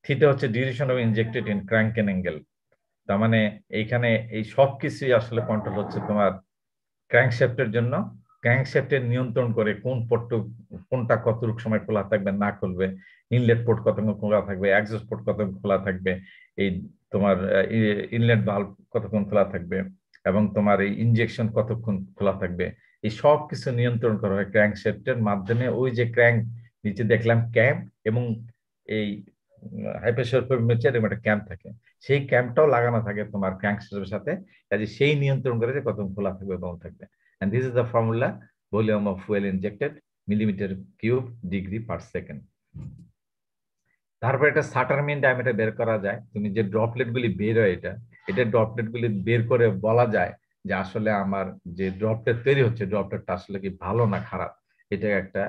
Speaker 2: থিটা হচ্ছে duration of injected in crank angle. তার মানে এইখানে এই সব কিছুই আসলে কন্ট্রোল হচ্ছে তোমার ক্র্যাঙ্কশ্যাফটের জন্য। ক্র্যাঙ্কশ্যাফটের নিয়ন্ত্রণ করে কোনটা কতটুকু সময় খোলা থাকবে না খুলবে, ইনলেট পোর্ট কতক্ষণ খোলা থাকবে, এক্সস্ট পোর্ট কতক্ষণ খোলা থাকবে, এই তোমার ইনলেট ভালভ কতক্ষণ খোলা থাকবে, এবং তোমার এই ইনজেকশন কতক্ষণ খোলা থাকবে, এই সব কিছু নিয়ন্ত্রণ করা হয় ক্র্যাঙ্কশ্যাফটের মাধ্যমে। ওই যে ক্র্যাঙ্ক নিচে দেখলাম ক্যাম্প, এবং এই হাই প্রেসার ফ্লুইড একটা ক্যাম্প থাকে, সেই ক্যাম্পটাও লাগানো থাকে তোমার ক্র্যাঙ্কশ্যাফটের সাথে, কাজে সেই নিয়ন্ত্রণ করে যে কতক্ষণ খোলা থাকবে বন্ধ থাকবে। And this is the formula, volume of fuel injected millimeter cube degree per second. তারপর এটা সাটারমিন ডায়ামিটার বের করা যায়। তুমি যে ড্রপলেট গুলি বের হয় এটা ড্রপলেট গুলি বের করে বলা যায় যে আসলে আমার যে ড্রপলেট তৈরি হচ্ছে ড্রপলেটটা আসলে কি ভালো না খারাপ, এটা একটা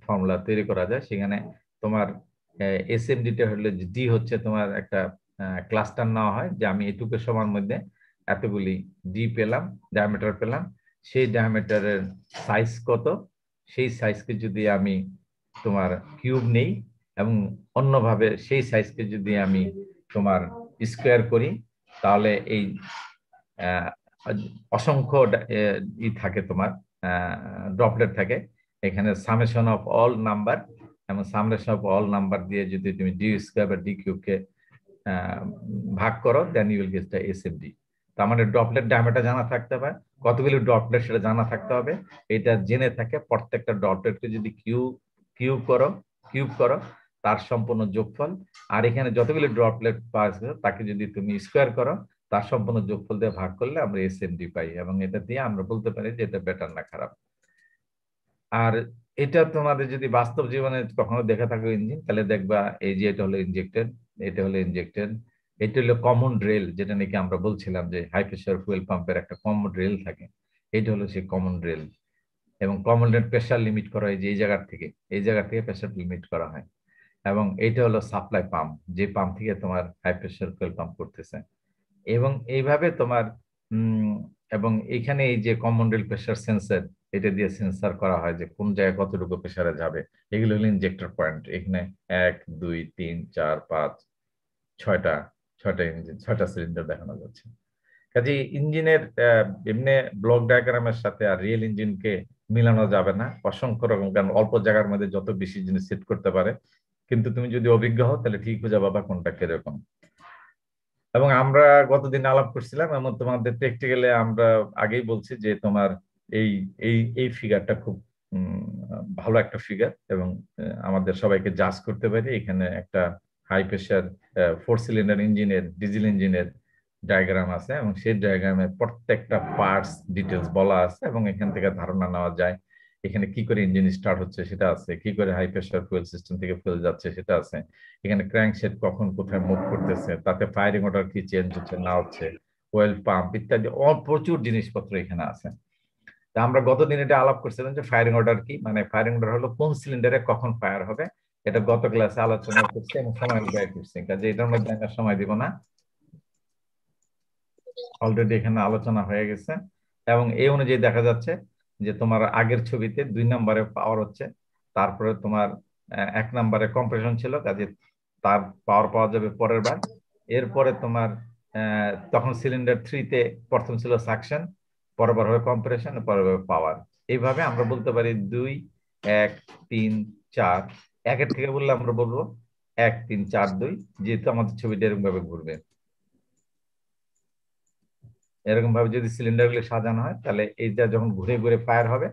Speaker 2: ফর্মুলা তৈরি করা যায়। সেখানে তোমার এসএমডিটা হলে ডি হচ্ছে তোমার একটা ক্লাস্টার নেওয়া হয়, যে আমি এটুকু সমান মধ্যে এতগুলি ডি পেলাম, ডায়ামিটার পেলাম, সেই ডায়ামিটারের সাইজ কত, সেই সাইজকে যদি আমি তোমার কিউব নেই এবং অন্যভাবে সেই সাইজকে যদি আমি তোমার স্কোয়ার করি, তাহলে এই অসংখ্য ই থাকে তোমার ড্রপলেট থাকে। এখানে সামেশন অফ অল নাম্বার, এবং সামেশন অফ অল নাম্বার দিয়ে যদি তুমি ডি স্কোয়ার বা ডি কিউবকে ভাগ করো, then you will get the SMD. তার মানে ড্রপলেট ডায়ামিটার জানা থাকতে হবে, কতগুলি ড্রপলেট সেটা জানা থাকতে হবে। এটা জেনে থাকে প্রত্যেকটা ড্রপলেটকে যদি কিউব করো তার সম্পূর্ণ যোগফল, আর এখানে যতগুলি ড্রপলেট পাওয়া তাকে যদি তুমি স্কোয়ার করো তার সম্পূর্ণ যোগফল দিয়ে ভাগ করলে আমরা এসএমডি পাই, এবং এটা দিয়ে আমরা বলতে পারি যে এটা বেটার না খারাপ। আর এটা তোমাদের যদি বাস্তব জীবনে কখনো দেখা থাকে ইঞ্জিন, তাহলে দেখবা এই যে এটা হলো ইনজেক্টেড, এটা হলো ইনজেক্টেড, এটা হলো কমন রেল, যেটা নাকি আমরা বলছিলাম যে হাই প্রেসার ফুয়েল পাম্পের একটা কমন রেল থাকে, এটা হলো সেই কমন রেল। এবং কমন রেল প্রেসার লিমিট করা হয় যে এই জায়গা থেকে প্রেসার লিমিট করা হয়। এবং এইটা হলো সাপ্লাই পাম্প, যে পাম্প থেকে তোমার হাই প্রেসার ফুয়েল পাম্প করতেছে। এবং এইভাবে তোমার এবং এখানে এই যে কমন রেল প্রেসার সেন্সর, এটা দিয়ে সেন্সর করা হয় যে কোন জায়গায় কতটুকু প্রেসারে যাবে। এগুলো হলো ইনজেক্টর পয়েন্ট। এখানে 1 2 3 4 5 ছয়টা ছয়টা ইঞ্জিন, ছয়টা সিলিন্ডার দেখানো যাচ্ছে। কাজে ইঞ্জিনের এমনি ব্লক ডায়াগ্রামের সাথে আর রিয়েল ইঞ্জিনকে মিলানো যাবে না, অসংখ্য রকম, কারণ অল্প জায়গার মধ্যে যত বেশি জিনিস সেট করতে পারে। কিন্তু তুমি যদি অভিজ্ঞ হও তাহলে ঠিক বুঝা পাবা কোনটা কিরকম। এবং আমরা গতদিন আলাপ করছিলাম, এবং তোমাদের প্র্যাকটিক্যালে আমরা আগেই বলছি যে তোমার এই এই এই ফিগারটা খুব ভালো একটা ফিগার, এবং আমাদের সবাইকে জাজ করতে পারি। এখানে একটা হাই প্রেশার 4 সিলিন্ডার ইঞ্জিনের, ডিজেল ইঞ্জিনের ডায়াগ্রাম আছে, এবং সেই ডায়াগ্রামে প্রত্যেকটা পার্টস ডিটেলস বলা আছে, এবং এখান থেকে ধারণা নেওয়া যায় এখানে কি করে ইঞ্জিন স্টার্ট হচ্ছে সেটা আছে, কি করে হাই প্রেশার ফুয়েল সিস্টেম থেকে ফুয়েল যাচ্ছে সেটা আছে, এখানে ক্র্যাঙ্কশেফট কখন কোথায় মুভ করতেছে, তাতে ফায়ারিং অর্ডার কি চেঞ্জ হচ্ছে না হচ্ছে, ওয়েল পাম্প ইত্যাদি প্রচুর জিনিসপত্র এখানে আছে। তা আমরা গতদিন এটা আলাপ করছিলাম যে ফায়ারিং অর্ডার কি, মানে ফায়ারিং অর্ডার হলো কোন সিলিন্ডারে কখন ফায়ার হবে। এটা গত ক্লাসে আলোচনা করছি এবং সময় ব্যয় করছি, কাজে এটার মধ্যে আমরা সময় দিব না, অলরেডি এখানে আলোচনা হয়ে গেছে। এবং এই অনুযায়ী দেখা যাচ্ছে যে তোমার আগের ছবিতে 2 নম্বরে পাওয়ার হচ্ছে, তারপরে তোমার 1 নম্বরে কম্প্রেশন ছিল, কাজে তার পাওয়ার পাওয়া যাবে পরের বার। এরপরে তোমার তখন সিলিন্ডার 3-তে প্রথম ছিল সাকশন, পরের বার হবে কম্প্রেশন, পরের বার পাওয়ার। এইভাবে আমরা বলতে পারি 2, 1, 3, 4। 1-এর থেকে বললে আমরা বলবো 1, 3, 4, 2, যেহেতু আমাদের ছবিটা এরকম ভাবে ঘুরবে। এরকম ভাবে যদি সিলিন্ডার গুলি সাজানো হয় তাহলে এইটা যখন ঘুরে ঘুরে ফায়ার হবে,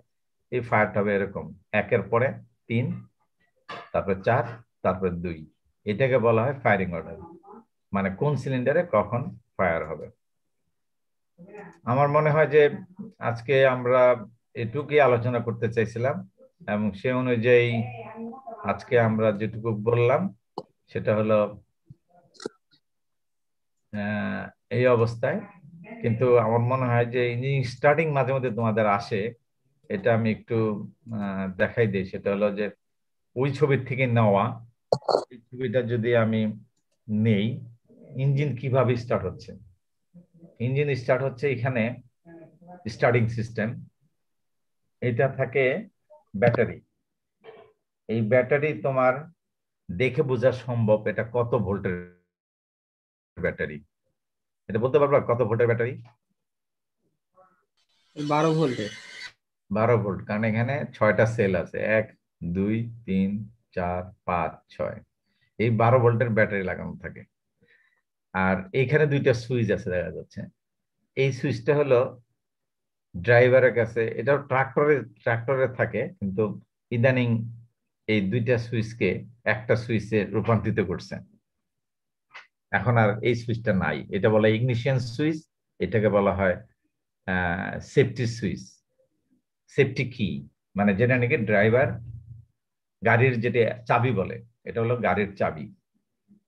Speaker 2: এই ফায়ারটা হবে এরকম 1-এর পরে 3, তারপরে 4, তারপরে 2। এটাকে বলা হয় ফায়ারিং অর্ডার, মানে কোন সিলিন্ডারে কখন ফায়ার হবে। আমার মনে হয় যে আজকে আমরা এটুকুই আলোচনা করতে চাইছিলাম, এবং সে অনুযায়ী আজকে আমরা যেটুকু বললাম সেটা হলো এই অবস্থায়। কিন্তু আমার মনে হয় যে ইঞ্জিনিয়ারিং স্টার্টিং মাঝে মধ্যে তোমাদের আসে, এটা আমি একটু দেখাই দিই। সেটা হলো যে ওই ছবির থেকে নেওয়া, এই ছবিটা যদি আমি নেই, ইঞ্জিন কিভাবে স্টার্ট হচ্ছে। ইঞ্জিন স্টার্ট হচ্ছে এখানে স্টার্টিং সিস্টেম, এটা থাকে ব্যাটারি। এই ব্যাটারি তোমার দেখে বোঝা সম্ভব এটা কত ভোল্টের ব্যাটারি। এটা বলতে পারবা কত ভোল্টের ব্যাটারি?
Speaker 3: 12 ভোল্টের।
Speaker 2: 12 ভোল্ট, কারণ এখানে 6টা সেল আছে, 1, 2, 3, 4, 5, 6। এই 12 ভোল্টের ব্যাটারি লাগানো থাকে। আর এখানে 2টা সুইচ আছে দেখা যাচ্ছে। এই সুইচটা হলো ড্রাইভারের কাছে, এটাও ট্রাক্টরে থাকে, কিন্তু ইদানিং এই 2টা সুইচকে একটা সুইচে রূপান্তরিত করছে। এখন আর এই সুইচটা নাই, এটা বলা ইগনিশন সুইচ, এটাকে বলা হয় সেফটি সুইচ, সেফটি কি, মানে যেটা নাকি ড্রাইভার গাড়ির যেটা চাবি বলে, এটা হলো গাড়ির চাবি।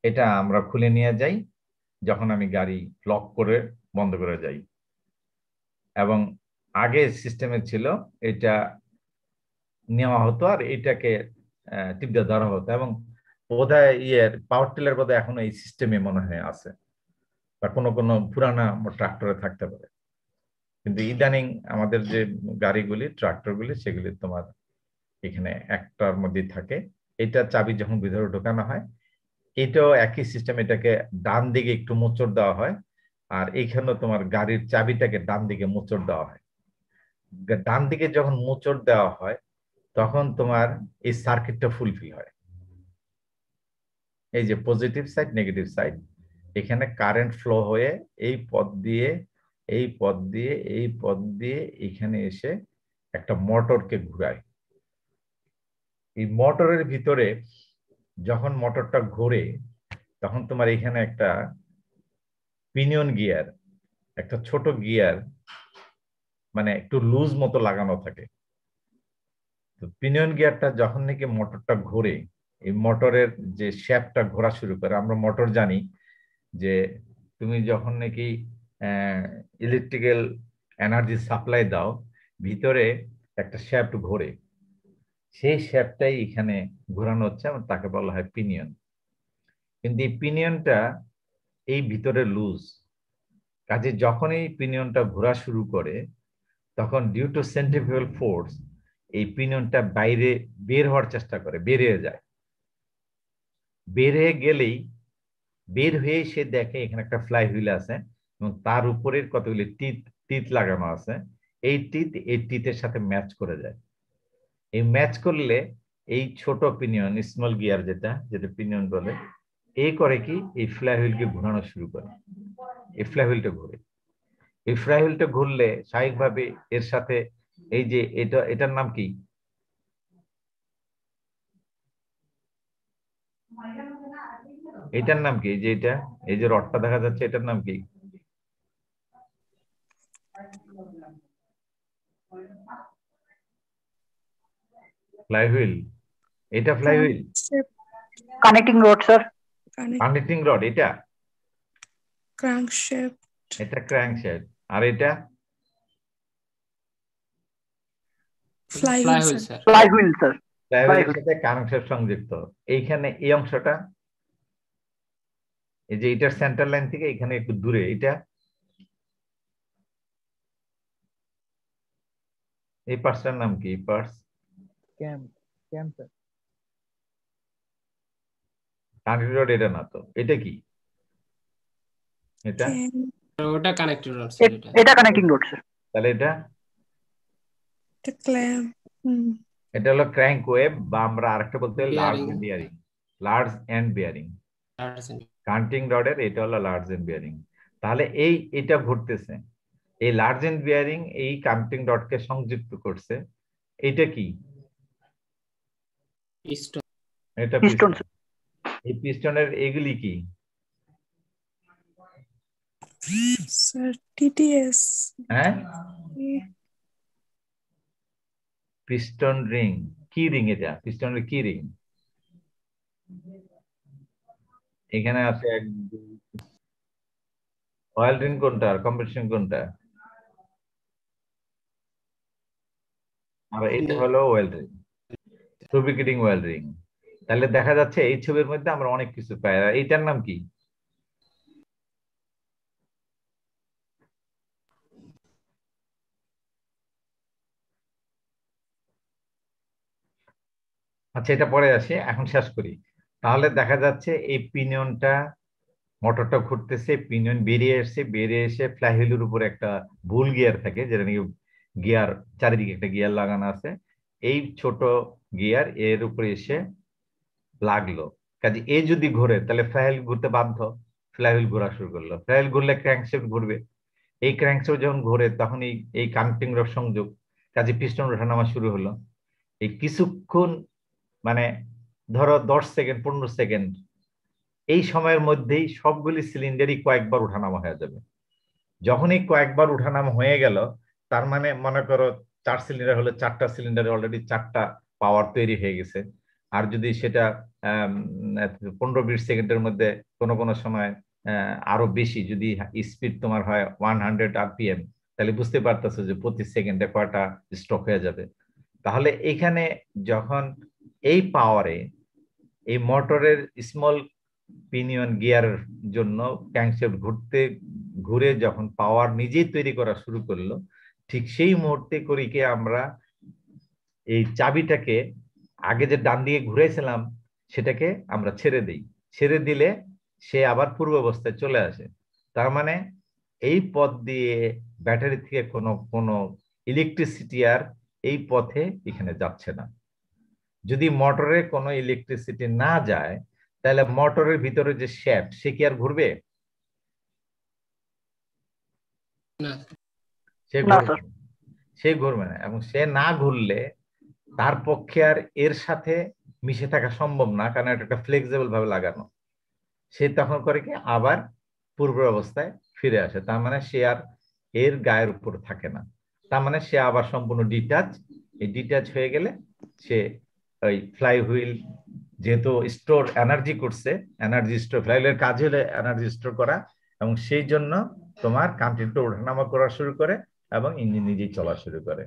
Speaker 2: এটা আমরা খুলে নিয়ে যাই যখন আমি গাড়ি লক করে বন্ধ করে যাই। এবং আগে সিস্টেমে ছিল এটা নেওয়া হতো আর এটাকে টিপটা ধরা হতো, এবং বোধহয় পাওয়ার টিলার বোধহয় এখনো এই সিস্টেমে মনে হয় আছে, বা কোনো কোনো পুরানা ট্রাক্টরে থাকতে পারে। কিন্তু ইদানিং আমাদের যে গাড়িগুলি, ট্রাক্টরগুলি, সেগুলি তোমার এখানে একটার মধ্যে থাকে। এটা চাবি যখন ভিতরে ঢোকানো হয়, এটাও একই সিস্টেম, এটাকে ডান দিকে একটু মোচড় দেওয়া হয়, আর এইখানে তোমার গাড়ির চাবিটাকে ডান দিকে মোচড় দেওয়া হয়। ডান দিকে যখন মোচড় দেওয়া হয় তখন তোমার এই সার্কিটটা ফুলফিল হয়। এই যে পজিটিভ সাইড, নেগেটিভ সাইড, এখানে কারেন্ট ফ্লো হয়ে এই পথ দিয়ে, এই পথ দিয়ে, এই পথ দিয়ে এখানে এসে একটা মোটরকে ঘুরায়। এই মোটরের ভিতরে যখন মোটরটা ঘোরে তখন তোমার এখানে একটা পিনিয়ন গিয়ার, একটা ছোট গিয়ার, মানে একটু লুজ মতো লাগানো থাকে। তো পিনিয়ন গিয়ারটা যখন নাকি মোটরটা ঘোরে, এই মোটরের যে শ্যাফটটা ঘোরা শুরু করে, আমরা মোটর জানি যে তুমি যখন নাকি ইলেকট্রিক্যাল এনার্জি সাপ্লাই দাও, ভিতরে একটা শ্যাফট ঘোরে, সেই শ্যাফটটাই এখানে ঘোরানো হচ্ছে এবং তাকে বলা হয় পিনিয়ন। কিন্তু এই পিনিয়নটা এই ভিতরে লুজ, কাজে যখন এই পিনিয়নটা ঘোরা শুরু করে তখন ডিউ টু সেন্ট্রিফিউগাল ফোর্স এই পিনিয়নটা বাইরে বের হওয়ার চেষ্টা করে, বেরিয়ে যায়। বেরিয়ে গেলেই বের হয়ে সে দেখে এখানে একটা ফ্লাই হুইল আছে এবং তার উপরের কতগুলি টিথ টিথ লাগানো আছে। এই টিথের সাথে ম্যাচ করে যায়। এই ম্যাচ করলে এই ছোট পিনিয়ন, স্মল গিয়ার যেটা যেটা পিনিয়ন বলে, এই করে কি এই ফ্লাই হুইলকে ঘোরানো শুরু করে। এই ফ্লাই হুইলটা ঘুরে, এই ফ্লাই হুইলটা ঘুরলে স্বাভাবিকভাবে এর সাথে এই যে এটার নাম কি? এটার নাম কি? এই যে এই যে রডটা দেখা যাচ্ছে, এটার নাম কি? Flywheel. এটা flywheel,
Speaker 4: connecting rod sir.
Speaker 2: Connecting rod. এটা
Speaker 1: ক্র্যাঙ্কশ্যাফট,
Speaker 2: এটা ক্র্যাঙ্কশ্যাফট। আর এটা
Speaker 1: fly
Speaker 6: fly
Speaker 1: wheel
Speaker 6: wheel
Speaker 1: sir.
Speaker 6: Sir.
Speaker 4: Flywheel sir.
Speaker 2: Fly হুইলের সাথে কানেক্টর সংযুক্ত। এইখানে এই অংশটা, এই যে এটার সেন্টার লাইন থেকে এখানে একটু দূরে, এটা এই পার্টসটার নাম কি? এই পার্টস কানেক্টর রড। এটা না তো, এটা কি? এটা
Speaker 6: ওটা কানেক্টেড রড স্যার। এটা
Speaker 4: এটা কানেক্টিং রড স্যার।
Speaker 2: তাহলে এটা
Speaker 1: ক্ল্যাম্প।
Speaker 2: এটা হলো ক্র্যাঙ্ক ওয়েভ, বা আমরা আরেকটা বলতে পারি large
Speaker 6: Bearing.
Speaker 2: End bearing. Large end bearing connecting রডের এটা হলো লার্জ এন্ড বিয়ারিং। তাহলে এটা ঘুরতেছে, এই লার্জ এন্ড বিয়ারিং এই কানেক্টিং রডকে সংযুক্ত করছে। এটা কি?
Speaker 6: পিস্টন।
Speaker 2: এটা
Speaker 4: পিস্টন
Speaker 2: পিস্টন। এই পিস্টনের এগুলি কি?
Speaker 1: Sir TTS.
Speaker 2: হ্যাঁ, পিস্টন রিং। কি রিং এটা? পিস্টনের কি রিং? এখানে আছে অয়েল রিং কোনটা আর কম্প্রেশন কোনটা? আর এটা হলো well ring, lubricating well ring. তাহলে দেখা যাচ্ছে এই ছবির মধ্যে আমরা অনেক কিছু পাই। আর এইটার নাম কি? আচ্ছা, এটা পরে আসি, এখন শেষ করি। তাহলে দেখা যাচ্ছে এই পিনিয়নটা, মোটরটা ঘুরতেছে, পিনিয়ন বেরিয়ে এসে, বেরিয়ে এসে ফ্লাই হুইলের উপরে একটা ভুল গিয়ার থাকে, যেটা নাকি গিয়ার চারিদিকে একটা গিয়ার লাগানো আছে। এই ছোট গিয়ার এর উপরে এসে লাগলো। কাজে এ যদি ঘুরে তাহলে ফ্লাই হুইল ঘুরতে বাধ্য। ফ্লাই হুইল ঘোরা শুরু করলো। ফ্লাই হুইল ঘুরলে ক্র্যাঙ্কশ্যাফট ঘুরবে। এই ক্র্যাঙ্কশ্যাফট যখন ঘুরে তখন এই কানেক্টিং রড সংযোগ, কাজে পিস্টন ওঠানামা শুরু হলো। এই কিছুক্ষণ, মানে ধরো 10 সেকেন্ড 15 সেকেন্ড, এই সময়ের মধ্যেই সবগুলি সিলিন্ডারই কয়েকবার ওঠানামা হয়ে যাবে। যখন এই কয়েকবার ওঠানামা হয়ে গেল, তার মানে মনে করো 4 সিলিন্ডার হলে 4টা সিলিন্ডারে অলরেডি 4টা পাওয়ার তৈরি হয়ে গেছে। আর যদি সেটা 15-20 সেকেন্ডের মধ্যে কোনো কোনো সময় আরো বেশি, যদি স্পিড তোমার হয় 100 RPM, তাহলে বুঝতে পারতেছো যে প্রতি সেকেন্ডে কয়টা স্ট্রোক হয়ে যাবে। তাহলে এখানে যখন এই পাওয়ারে এই মোটরের স্মল পিনিয়ন গিয়ারের জন্য ক্র্যাঙ্কশ্যাফট ঘুরে যখন পাওয়ার নিজেই তৈরি করা শুরু করলো, ঠিক সেই মুহূর্তে করিকে আমরা এই চাবিটাকে আগে যে ডান দিকে ঘুরেছিলাম সেটাকে আমরা ছেড়ে দিই। ছেড়ে দিলে সে আবার পূর্ব অবস্থায় চলে আসে। তার মানে এই পথ দিয়ে ব্যাটারি থেকে কোনো কোনো ইলেকট্রিসিটি আর এই পথে এখানে যাচ্ছে না। যদি মোটরে কোনো ইলেকট্রিসিটি না যায়, তাহলে মোটরের ভিতরে যে শ্যাফট, সে কি আর ঘুরবে?
Speaker 6: না
Speaker 2: সে
Speaker 4: না
Speaker 2: ঘুরবে
Speaker 4: স্যার।
Speaker 2: না। সে ঘুরবে না, এবং সে না ঘুরলে তার পক্ষে আর এর সাথে মিশে থাকা সম্ভব না, কারণ এটা একটা ফ্লেক্সিবল ভাবে লাগানো। সে তখন করে কি আবার পূর্ব অবস্থায় ফিরে আসে। তার মানে সে আর এর গায়ের উপর থাকে না। তার মানে সে আবার সম্পূর্ণ ডিটাচ। এই ডিটাচ হয়ে গেলে সে ওই ফ্লাই হুইল যেহেতু স্টোর এনার্জি করছে, এনার্জি স্টোর, ফ্লাই হুইলের কাজ হলো এনার্জি স্টোর করা, এবং সেই জন্য তোমার কান্ট্রিটা ওঠানামা করা শুরু করে এবং ইঞ্জিন নিজেই চলা শুরু করে।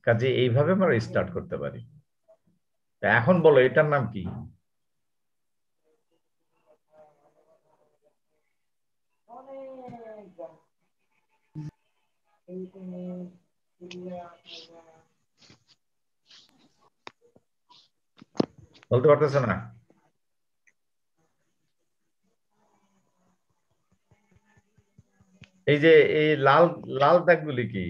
Speaker 2: কাজে এইভাবে আমরা স্টার্ট করতে পারি। এখন বলো এটার নাম কি? বলতে পারতেছো না? এই যে এই লাল লাল দাগগুলি কি?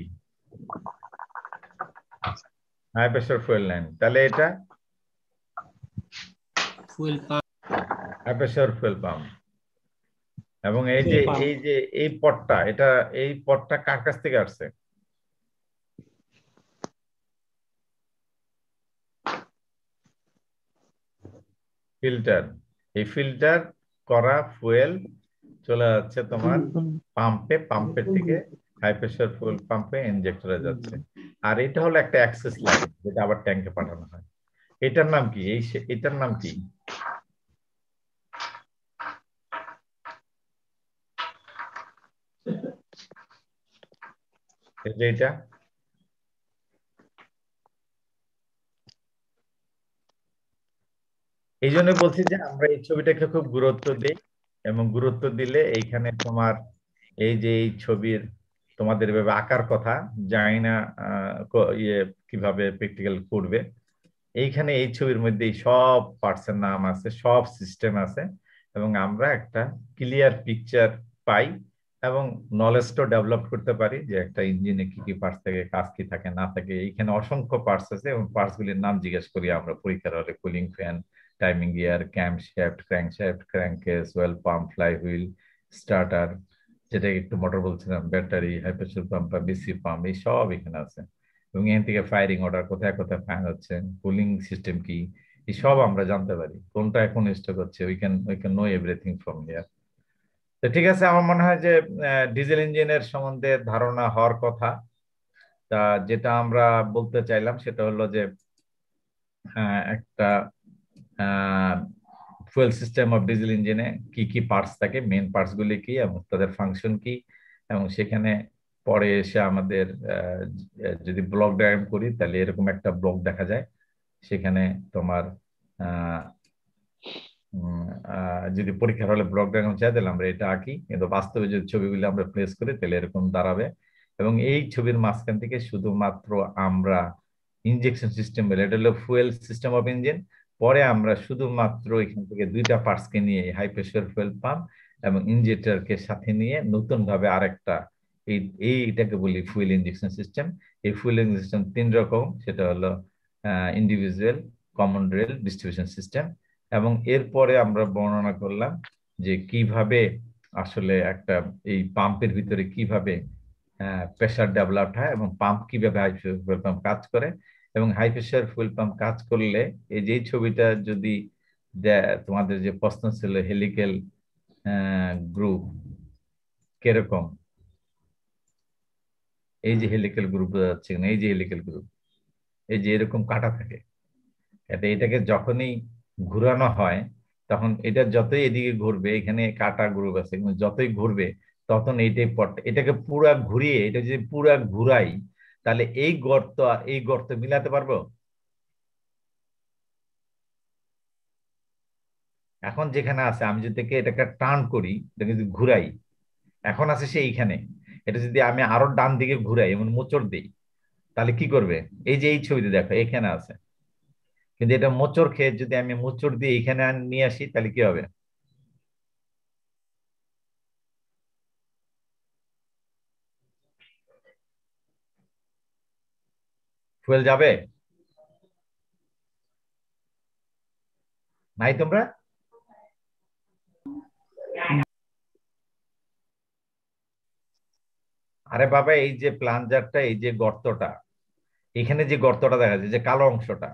Speaker 2: High pressure fuel line. তাহলে এটা
Speaker 6: fuel pump.
Speaker 2: High pressure fuel pump. এবং এই যে
Speaker 3: Fuel pump.
Speaker 2: এই পটটা, এই পটটা কার কাছ থেকে আসছে? ফিল্টার। এই ফিল্টার করা ফুয়েল চলে যাচ্ছে তোমার পাম্পে, পাম্পের থেকে হাই প্রেসার ফুয়েল পাম্পে ইনজেক্টরে যাচ্ছে। আর এটা হলো একটা অ্যাক্সেস লাইন, যেটা আবার ট্যাঙ্কে পাঠানো হয়। এটার নাম কি? এটার নাম কি? এই যে এটা, এই জন্য বলছি যে আমরা এই ছবিটাকে খুব গুরুত্ব দিই, এবং গুরুত্ব দিলে এইখানে তোমার এই যে এই ছবির তোমাদের এভাবে আঁকার কথা জানি না, ইয়ে কিভাবে প্র্যাকটিক্যাল করবে। এইখানে এই ছবির মধ্যে সব পার্টসের নাম আছে, সব সিস্টেম আছে, এবং আমরা একটা ক্লিয়ার পিকচার পাই এবং নলেজটাও ডেভেলপ করতে পারি যে একটা ইঞ্জিনে কি কি পার্টস থাকে, কাজ কি থাকে না থাকে। এইখানে অসংখ্য পার্টস আছে এবং পার্টসগুলির নাম জিজ্ঞেস করি আমরা পরীক্ষার হলে। Cooling fan, timing gear, camshaft, crankshaft, crankcase, oil pump, flywheel, starter, যেটা একটু মোটর বলছিলাম, battery, high pressure pump, BC pump, এই সব এখানে আছে। এবং এখান থেকে ফায়ারিং অর্ডার, কোথায় কোথায় ফায়ার হচ্ছে, কুলিং সিস্টেম কি, এই সব আমরা জানতে পারি। কোনটা এখন স্টক হচ্ছে, we can know everything from here. তো ঠিক আছে, আমার মনে হয় যে ডিজেল ইঞ্জিনের সম্বন্ধে ধারণা হওয়ার কথা। তা যেটা আমরা বলতে চাইলাম সেটা হলো যে একটা ফুয়েল সিস্টেম অফ ডিজেল ইঞ্জিনে কি কি পার্টস থাকে, মেন পার্টস গুলি কি এবং তাদের ফাংশন কি, এবং সেখানে পরে এসে আমাদের যদি ব্লক ডায়াগ্রাম করি তাহলে এরকম একটা ব্লক দেখা যায়। সেখানে তোমার যদি পরীক্ষার হলে ব্লক ডায়াগ্রাম চাই তাহলে আমরা এটা আঁকি, কিন্তু বাস্তবে যদি ছবিগুলো আমরা প্লেস করি তাহলে এরকম দাঁড়াবে। এবং এই ছবির মাঝখান থেকে শুধুমাত্র আমরা ইনজেকশন সিস্টেম বলে, এটা হলো ফুয়েল সিস্টেম অফ ইঞ্জিন। পরে আমরা শুধুমাত্র এখান থেকে দুইটা পার্টসকে নিয়ে, হাই প্রেসার ফুয়েল পাম্প এবং ইনজেক্টরকে সাথে নিয়ে নতুন ভাবে আরেকটা, এইটাকে বলি ফুয়েল ইনজেকশন সিস্টেম। এই ফুয়েল ইনজেকশন সিস্টেম তিন রকম, সেটা হলো individual, common rail, distribution system. এবং এরপরে আমরা বর্ণনা করলাম যে কিভাবে আসলে একটা এই পাম্পের ভিতরে কিভাবে প্রেসার ডেভেলপড হয় এবং পাম্প কিভাবে হাই প্রেসার ফুয়েল পাম্প কাজ করে। এবং হাই প্রেসার ফুয়েল পাম্প কাজ করলে এই যে ছবিটা যদি তোমাদের যে প্রশ্ন ছিল হেলিক্যাল গ্রুপ কিরকম, এই যে হেলিক্যাল গ্রুপ যাচ্ছে না, এই যে হেলিক্যাল গ্রুপ, এই যে এরকম কাটা থাকে, এটাকে যখনই ঘুরানো হয় তখন এটা যতই এদিকে ঘুরবে, এখানে কাটা গ্রুপ আছে, কিন্তু যতই ঘুরবে তখন এইটাই এটাকে পুরা ঘুরিয়ে, এটা যদি পুরা ঘুরাই তাহলে এই গর্ত আর এই গর্ত মিলাতে পারবো? এখন যেখানে আছে আমি যদি এটাকে টার্ন করি, এটাকে যদি ঘুরাই, এখন আছে সে এইখানে, এটা যদি আমি আরো ডান দিকে ঘুরাই এমন মোচড় দিই তাহলে কি করবে? এই যে এই ছবিতে দেখো এখানে আছে, কিন্তু এটা মোচড় খেয়ে যদি আমি মোচড় দিয়ে এখানে নিয়ে আসি তাহলে কি হবে? ফুয়েল যাবে? নাই তোমরা? আরে বাবা, এই যে প্লাঞ্জারটা, এই যে গর্তটা, এখানে যে গর্তটা দেখা যায়, যে কালো অংশটা,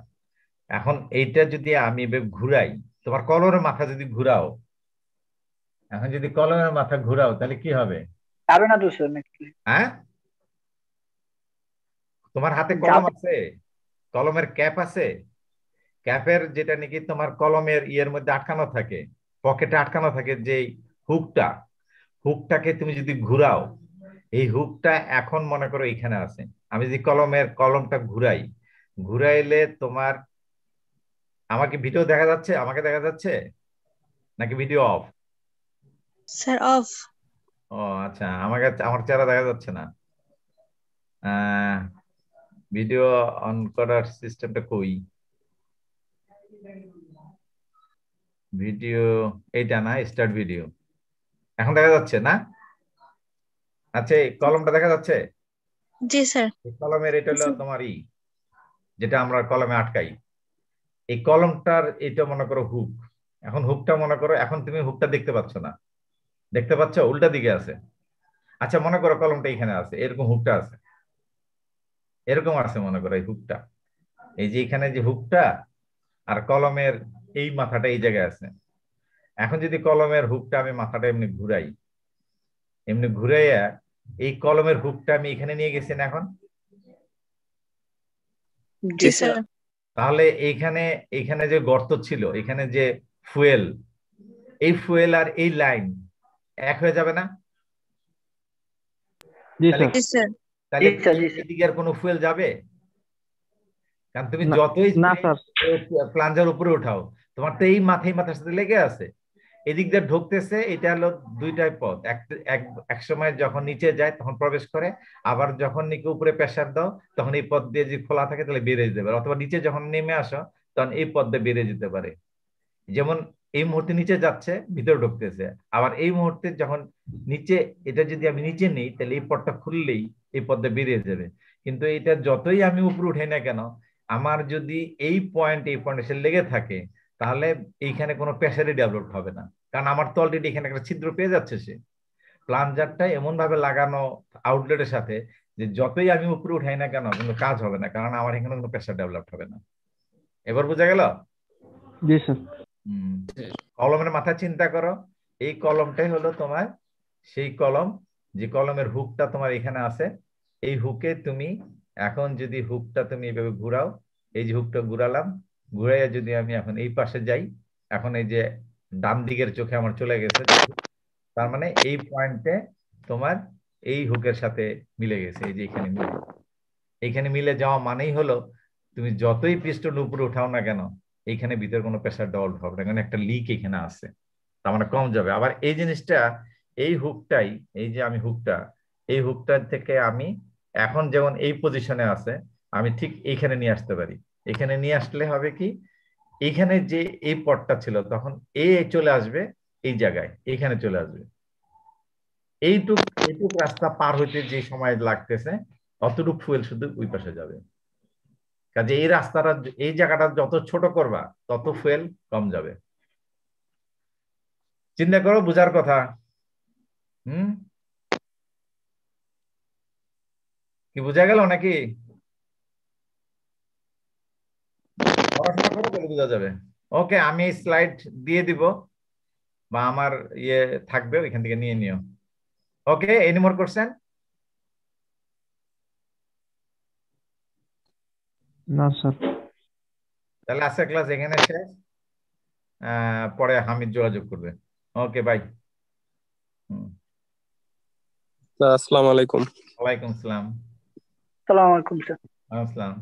Speaker 2: এখন এইটা যদি আমি এভাবে ঘুরাই, তোমার কলমের মাথা যদি ঘুরাও, এখন যদি কলমের মাথা ঘুরাও তাহলে কি হবে?
Speaker 4: যাবে না তো স্যার নাকি?
Speaker 2: হ্যাঁ, তোমার হাতে কলম
Speaker 4: যাবে।
Speaker 2: আছে, কলমের ক্যাপ আছে, ক্যাপের যেটা নাকি তোমার কলমের ইয়ের মধ্যে আটকানো থাকে, পকেটে আটকানো থাকে, যে হুকটা, হুকটাকে তুমি যদি ঘুরাও, এই হুকটা এখন মনে করো এখানে আছে, আমি যদি কলমটা ঘুরাই, ঘুরাইলে তোমার, আমাকে ভিডিও দেখা যাচ্ছে, আমাকে দেখা যাচ্ছে নাকি ভিডিও অফ?
Speaker 5: Sir off.
Speaker 2: ও আচ্ছা, আমাকে আমার চেহারা দেখা যাচ্ছে না। ভিডিও অন করার সিস্টেমটা কই? ভিডিও এইটা না, স্টার্ট ভিডিও, এখন দেখা যাচ্ছে না? আচ্ছা এই কলমটা দেখা যাচ্ছে?
Speaker 5: জি স্যার।
Speaker 2: এই কলমের এটা হলো তোমার যেটা আমরা কলমে আটকাই। এই কলমটার এটা মনে করো হুক। এখন হুকটা মনে করো, এখন তুমি হুকটা দেখতে পাচ্ছ না, দেখতে পাচ্ছ উল্টা দিকে আছে। আচ্ছা মনে করো কলমটা এখানে আছে, এরকম হুকটা আছে, এরকম আছে মনে করো এই হুকটা, এই যে এখানে যে হুকটা আর কলমের এই মাথাটা এই জায়গায় আছে। এখন যদি কলমের হুকটা আমি মাথাটা এমনি ঘুরাই, এমনি ঘুরাইয়া এই কলমের হুকটা আমি এখানে নিয়ে গেছি না এখন,
Speaker 5: জি স্যার।
Speaker 2: তাহলে এইখানে এইখানে যে গর্ত ছিল, এখানে যে ফুয়েল, এই ফুয়েল আর এই লাইন এক হয়ে যাবে না? তাহলে
Speaker 5: জি স্যার।
Speaker 2: তাহলে
Speaker 4: জি স্যার, জি স্যার।
Speaker 2: এদিকে আর কোনো ফুয়েল যাবে? কারণ তুমি
Speaker 3: না,
Speaker 2: যতই
Speaker 3: না স্যার।
Speaker 2: প্লাঞ্জার উপরে উঠাও, তোমার তো এই মাথার সাথে লেগে আছে, এদিক দিয়ে ঢুকতেছে। এটা হলো দুইটাই পথ, এক সময় যখন নিচে যায় তখন প্রবেশ করে, আবার যখন নাকি উপরে প্রেসার দাও তখন এই পথ দিয়ে যদি খোলা থাকে তাহলে বেরিয়ে যেতে পারে, অথবা নিচে যখন নেমে আসো তখন এই পথ দিয়ে বেরিয়ে যেতে পারে। যেমন এই মুহূর্তে নিচে যাচ্ছে, ভিতরে ঢুকতেছে, আবার এই মুহূর্তে যখন নিচে, এটা যদি আমি নিচে নেই তাহলে এই পথটা খুললেই এই পথটা বেরিয়ে যাবে। কিন্তু এটা যতই আমি উপরে উঠাই না কেন, আমার যদি এই পয়েন্ট এসে লেগে থাকে তাহলে এইখানে কোনো প্রেসারই ডেভেলপ হবে না, কারণ আমার তো অলরেডি এখানে একটা ছিদ্র পেয়ে যাচ্ছে সে। প্লাঞ্জারটা এমন ভাবে লাগানো আউটলেটের সাথে যে যতই আমি উপরে উঠাই না কেন কিন্তু কাজ হবে না, কারণ আমার এখানে কোনো প্রেসার ডেভেলপ হবে না। এবার বোঝা গেল?
Speaker 3: জি স্যার।
Speaker 2: কলমের মাথায় চিন্তা করো, এই কলমটাই হলো তোমার সেই কলম, যে কলমের হুকটা তোমার এখানে আছে। এই হুকে তুমি এখন যদি হুকটা তুমি এইভাবে ঘুরাও, এই যে হুকটা ঘুরালাম, ঘুরাইয়া যদি আমি এখন এই পাশে যাই, এখন এই যে ডান দিকের চোখে আমার চলে গেছে, তার মানে এই পয়েন্টে তোমার এই হুকের সাথে মিলে গেছে, এই যে এখানে মিলে, এইখানে মিলে যাওয়া মানেই হলো তুমি যতই পিস্টন উপরে উঠাও না কেন এইখানে ভিতরে কোনো প্রেসার ডেভেলপ হবে না, কারণ একটা লিক এখানে আছে, তার মানে কম যাবে। আবার এই জিনিসটা, এই হুকটাই, এই যে আমি হুকটা, এই হুকটার থেকে আমি এখন যেমন এই পজিশনে আছে, আমি ঠিক এইখানে নিয়ে আসতে পারি। এখানে নিয়ে আসলে হবে কি, এইখানে যে এই পথটা ছিল তখন এই চলে আসবে এই জায়গায়, এইখানে চলে আসবে। এইটুক রাস্তা পার হইতে যে সময় লাগতেছে অতটুক ফুয়েল শুধু ওই পাশে যাবে। কাজে এই রাস্তাটা, এই জায়গাটা যত ছোট করবা তত ফুয়েল কম যাবে। চিন্তা করো, বুঝার কথা। কি বোঝা গেল নাকি? পড়াশোনা করো তাহলে বোঝা যাবে। ওকে, আমি স্লাইড দিয়ে দিব বা আমার ইয়ে থাকবে, ওইখান থেকে নিয়ে নিও। ওকে, এনি মোর কোশ্চেন?
Speaker 3: না স্যার।
Speaker 2: তাহলে আজকের ক্লাস এখানে শেষ, পরে হামিদ যোগাযোগ করবে। ওকে, বাই।
Speaker 3: আসসালামু আলাইকুম।
Speaker 2: ওয়ালাইকুম আসসালাম।
Speaker 4: সালাম আলাইকুম স্যার।
Speaker 2: আসসালাম।